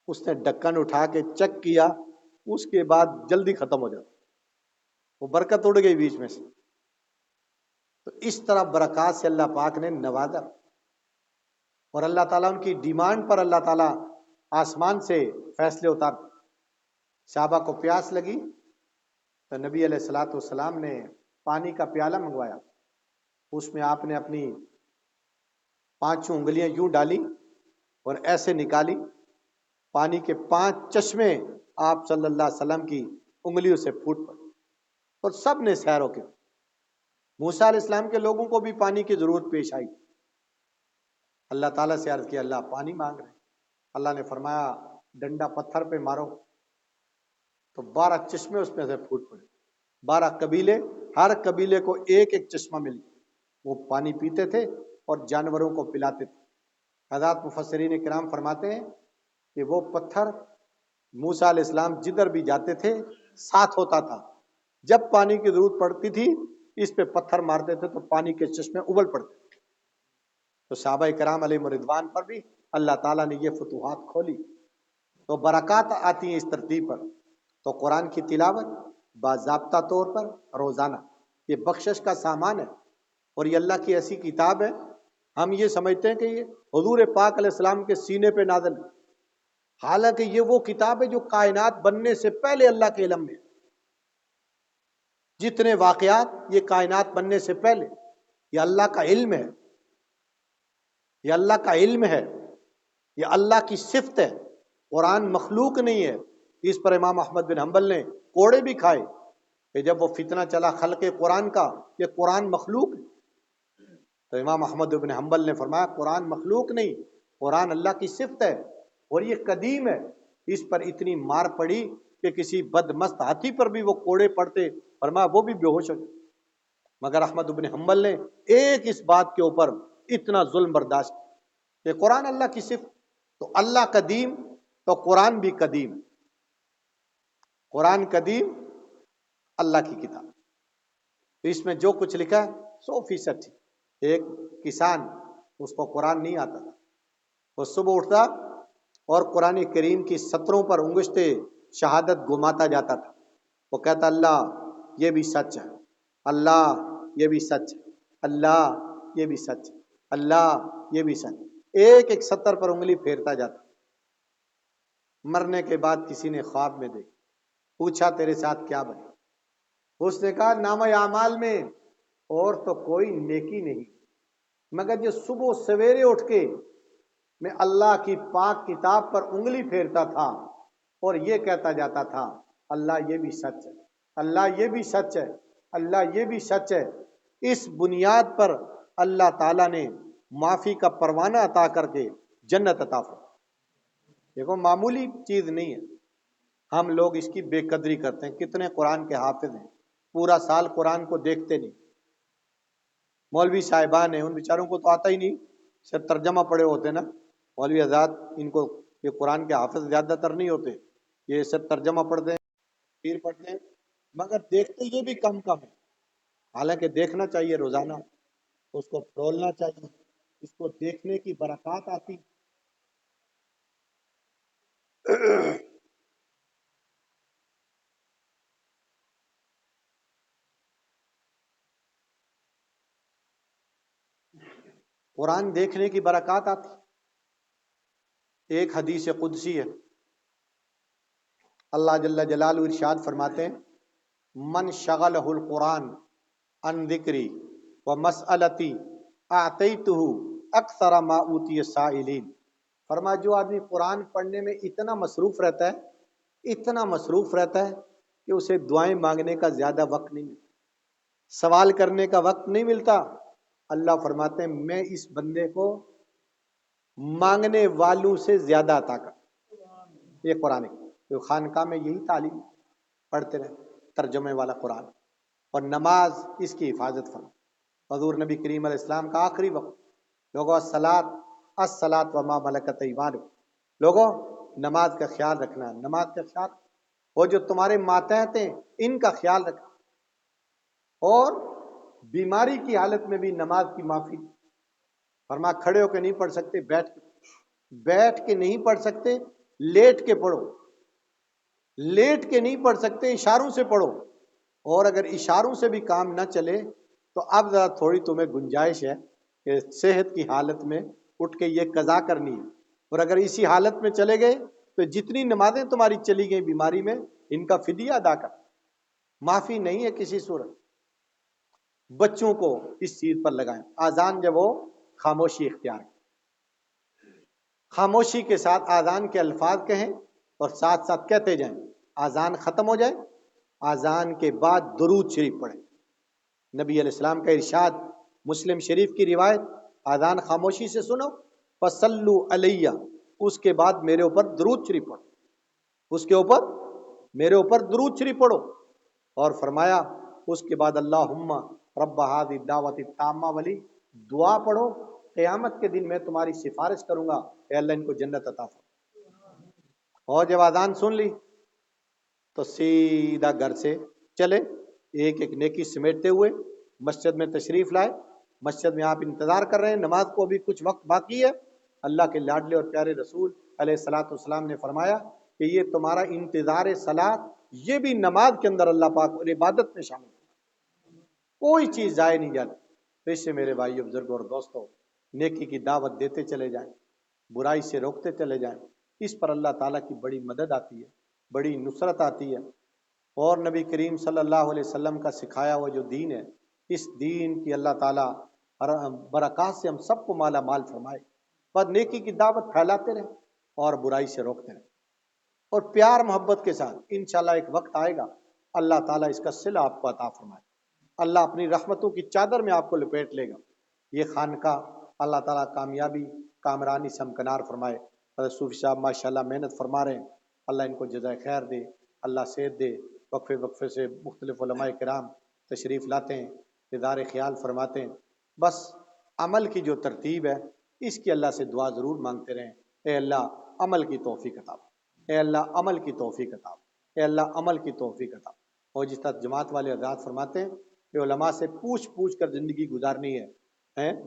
اس نے ڈھکن اٹھا کے چیک کیا، اس کے بعد جلدی ختم ہو جاتا، وہ برکت اڑ گئی بیچ میں سے۔ تو اس طرح برکات سے اللہ پاک نے نوازا، اور اللہ تعالیٰ ان کی ڈیمانڈ پر اللہ تعالیٰ آسمان سے فیصلے اتارتے۔ صحابہ کو پیاس لگی تو نبی علیہ الصلوۃ والسلام نے پانی کا پیالہ منگوایا، اس میں آپ نے اپنی 5 انگلیاں یوں ڈالی اور ایسے نکالی، پانی کے 5 چشمے آپ صلی اللہ علیہ وسلم کی انگلیوں سے پھوٹ پڑے اور سب نے سیر ہو کے۔ موسیٰ علیہ السلام کے لوگوں کو بھی پانی کی ضرورت پیش آئی، اللہ تعالیٰ سے عرض کیا اللہ پانی مانگ رہے ہیں۔ اللہ نے فرمایا ڈنڈا پتھر پہ مارو، تو 12 چشمے اس میں سے پھوٹ پڑے۔ 12 قبیلے، ہر قبیلے کو ایک ایک چشمہ مل گیا، وہ پانی پیتے تھے اور جانوروں کو پلاتے تھے۔ حضرات مفسرین کرام فرماتے ہیں کہ وہ پتھر موسیٰ علیہ السلام جدھر بھی جاتے تھے ساتھ ہوتا تھا، جب پانی کی ضرورت پڑتی تھی اس پہ پتھر مارتے تھے تو پانی کے چشمے ابل پڑتے تھے۔ تو صحابہ کرام علیہ رضوان پر بھی اللہ تعالیٰ نے یہ فتوحات کھولی، تو برکات آتی ہیں اس ترتیب پر۔ تو قرآن کی تلاوت باضابطہ طور پر روزانہ، یہ بخشش کا سامان ہے، اور یہ اللہ کی ایسی کتاب ہے ہم یہ سمجھتے ہیں کہ یہ حضور پاک علیہ السلام کے سینے پہ نازل ہے، حالانکہ یہ وہ کتاب ہے جو کائنات بننے سے پہلے اللہ کے علم میں ہے۔ جتنے واقعات یہ کائنات بننے سے پہلے، یہ اللہ کا علم ہے، یہ اللہ کا علم ہے، یہ اللہ کی صفت ہے۔ قرآن مخلوق نہیں ہے۔ اس پر امام احمد بن حنبل نے کوڑے بھی کھائے کہ جب وہ فتنہ چلا خلق قرآن کا کہ قرآن مخلوق ہے، تو امام احمد بن حنبل نے فرمایا قرآن مخلوق نہیں، قرآن اللہ کی صفت ہے اور یہ قدیم ہے۔ اس پر اتنی مار پڑی کہ کسی بدمست ہاتھی پر بھی وہ کوڑے پڑتے، فرمایا وہ بھی بے ہوش ہو جائے۔ مگر احمد بن حنبل نے ایک اس بات کے اوپر اتنا ظلم برداشت کیا کہ قرآن اللہ کی صفت، تو اللہ قدیم تو قرآن بھی قدیم، قرآن قدیم، اللہ کی کتاب۔ تو اس میں جو کچھ لکھا ہے 100% ٹھیک۔ ایک کسان، اس کو قرآن نہیں آتا تھا، وہ صبح اٹھتا اور قرآن کریم کی سطروں پر انگشتے شہادت گھماتا جاتا تھا۔ وہ کہتا اللہ یہ بھی سچ ہے، اللہ یہ بھی سچ ہے، اللہ یہ بھی سچ ہے، اللہ یہ بھی سچ ہے۔ ایک ایک سطر پر انگلی پھیرتا جاتا۔ مرنے کے بعد کسی نے خواب میں دیکھا، پوچھا تیرے ساتھ کیا بنے؟ اس نے کہا نامہ اعمال میں اور تو کوئی نیکی نہیں، مگر جو صبح سویرے اٹھ کے میں اللہ کی پاک کتاب پر انگلی پھیرتا تھا اور یہ کہتا جاتا تھا اللہ یہ بھی سچ ہے، اللہ یہ بھی سچ ہے، اللہ یہ بھی سچ ہے۔ اس بنیاد پر اللہ تعالیٰ نے معافی کا پروانہ عطا کر کے جنت عطا فرمائی۔ دیکھو معمولی چیز نہیں ہے، ہم لوگ اس کی بے قدری کرتے ہیں۔ کتنے قرآن کے حافظ ہیں، پورا سال قرآن کو دیکھتے نہیں۔ مولوی صاحبان ہیں، ان بیچاروں کو تو آتا ہی نہیں، صرف ترجمہ پڑھے ہوتے ہیں نا مولوی آزاد، ان کو یہ قرآن کے حافظ زیادہ تر نہیں ہوتے، یہ صرف ترجمہ پڑھتے ہیں، پیر پڑھتے ہیں، مگر دیکھتے یہ بھی کم کم ہے۔ حالانکہ دیکھنا چاہیے روزانہ، اس کو پرولنا چاہیے، اس کو دیکھنے کی برکات آتی۔ قرآن دیکھنے کی برکات آتی۔ ایک حدیث قدسی ہے، اللہ جل جلالہ ارشاد فرماتے ہیں من شغلہ القرآن عن ذکری و مسئلتی اعطیتہ اکثر ما اوتی السائلین۔ فرما جو آدمی قرآن پڑھنے میں اتنا مصروف رہتا ہے، اتنا مصروف رہتا ہے کہ اسے دعائیں مانگنے کا زیادہ وقت نہیں ملتا، سوال کرنے کا وقت نہیں ملتا، اللہ فرماتے ہیں میں اس بندے کو مانگنے والوں سے زیادہ عطا کر۔ یہ قرآن ہے، تو خانقاہ میں یہی تعلیم پڑھتے رہے، ترجمے والا قرآن، اور نماز اس کی حفاظت فرما۔ حضور نبی کریم علیہ السلام کا آخری وقت، لوگوں الصلاۃ وما ملکت ایمانکم، لوگوں نماز کا خیال رکھنا، نماز کا خیال، وہ جو تمہارے ماتحت ہیں ان کا خیال رکھنا، اور بیماری کی حالت میں بھی نماز کی معافی۔ فرما کھڑے ہو کے نہیں پڑھ سکتے، بیٹھ کے نہیں پڑھ سکتے، لیٹ کے پڑھو، لیٹ کے نہیں پڑھ سکتے اشاروں سے پڑھو، اور اگر اشاروں سے بھی کام نہ چلے تو اب ذرا تھوڑی تمہیں گنجائش ہے کہ صحت کی حالت میں اٹھ کے یہ قضا کرنی ہے، اور اگر اسی حالت میں چلے گئے تو جتنی نمازیں تمہاری چلی گئی بیماری میں ان کا فدیہ ادا کر، معافی نہیں ہے کسی صورت۔ بچوں کو اس چیز پر لگائیں، آذان جب ہو خاموشی اختیار کریں، خاموشی کے ساتھ آذان کے الفاظ کہیں اور ساتھ ساتھ کہتے جائیں۔ آذان ختم ہو جائے، آذان کے بعد درود شریف پڑھیں۔ نبی علیہ السلام کا ارشاد، مسلم شریف کی روایت، آذان خاموشی سے سنو، فصلوا علیہ، اس کے بعد میرے اوپر درود شریف پڑھو، اس کے اوپر میرے اوپر درود شریف پڑھو، اور فرمایا اس کے بعد اللہم رب ہذه الدعوۃ التامہ والی دعا پڑھو، قیامت کے دن میں تمہاری سفارش کروں گا، اے اللہ ان کو جنت عطا فرما۔ اور جب آذان سن لی تو سیدھا گھر سے چلے، ایک ایک نیکی سمیٹتے ہوئے مسجد میں تشریف لائے۔ مسجد میں آپ انتظار کر رہے ہیں، نماز کو ابھی کچھ وقت باقی ہے۔ اللہ کے لاڈلے اور پیارے رسول علیہ الصلاۃ والسلام نے فرمایا کہ یہ تمہارا انتظار صلاۃ، یہ بھی نماز کے اندر اللہ پاک اور عبادت میں شامل ہے، کوئی چیز ضائع نہیں جاتی۔ تو اس سے میرے بھائیو، بزرگوں اور دوستوں، نیکی کی دعوت دیتے چلے جائیں، برائی سے روکتے چلے جائیں، اس پر اللہ تعالیٰ کی بڑی مدد آتی ہے، بڑی نصرت آتی ہے۔ اور نبی کریم صلی اللہ علیہ وسلم کا سکھایا ہوا جو دین ہے، اس دین کی اللہ تعالیٰ برکات سے ہم سب کو مالا مال فرمائے۔ بس نیکی کی دعوت پھیلاتے رہیں اور برائی سے روکتے رہیں، اور پیار محبت کے ساتھ انشاءاللہ ایک وقت آئے گا اللہ تعالیٰ اس کا صلہ آپ کو عطا فرمائے، اللہ اپنی رحمتوں کی چادر میں آپ کو لپیٹ لے گا۔ یہ خانقاہ اللہ تعالیٰ کامیابی کامرانی سے ہمکنار فرمائے۔ حضرت صوفی صاحب ماشاءاللہ محنت فرما رہے ہیں، اللہ ان کو جزائے خیر دے، اللہ صحت دے۔ وقفے وقفے سے مختلف علماء کرام تشریف لاتے ہیں، ادار خیال فرماتے ہیں۔ بس عمل کی جو ترتیب ہے اس کی اللہ سے دعا ضرور مانگتے رہیں، اے اللہ عمل کی توفیق عطا، اے اللہ عمل کی توفیق عطا، اے اللہ عمل کی توفیق عطا۔ اور جس طرح جماعت والے حضرات فرماتے ہیں کہ علماء سے پوچھ پوچھ کر زندگی گزارنی ہے،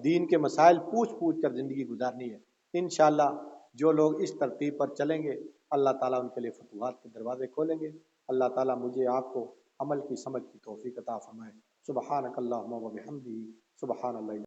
دین کے مسائل پوچھ پوچھ کر زندگی گزارنی ہے۔ انشاءاللہ جو لوگ اس ترتیب پر چلیں گے اللہ تعالیٰ ان کے لیے فتوحات کے دروازے کھولیں گے۔ اللہ تعالیٰ مجھے آپ کو عمل کی سمجھ کی توفیق عطا فرمائے۔ سبحانک اللہم و بحمدہ، سبحان اللہ۔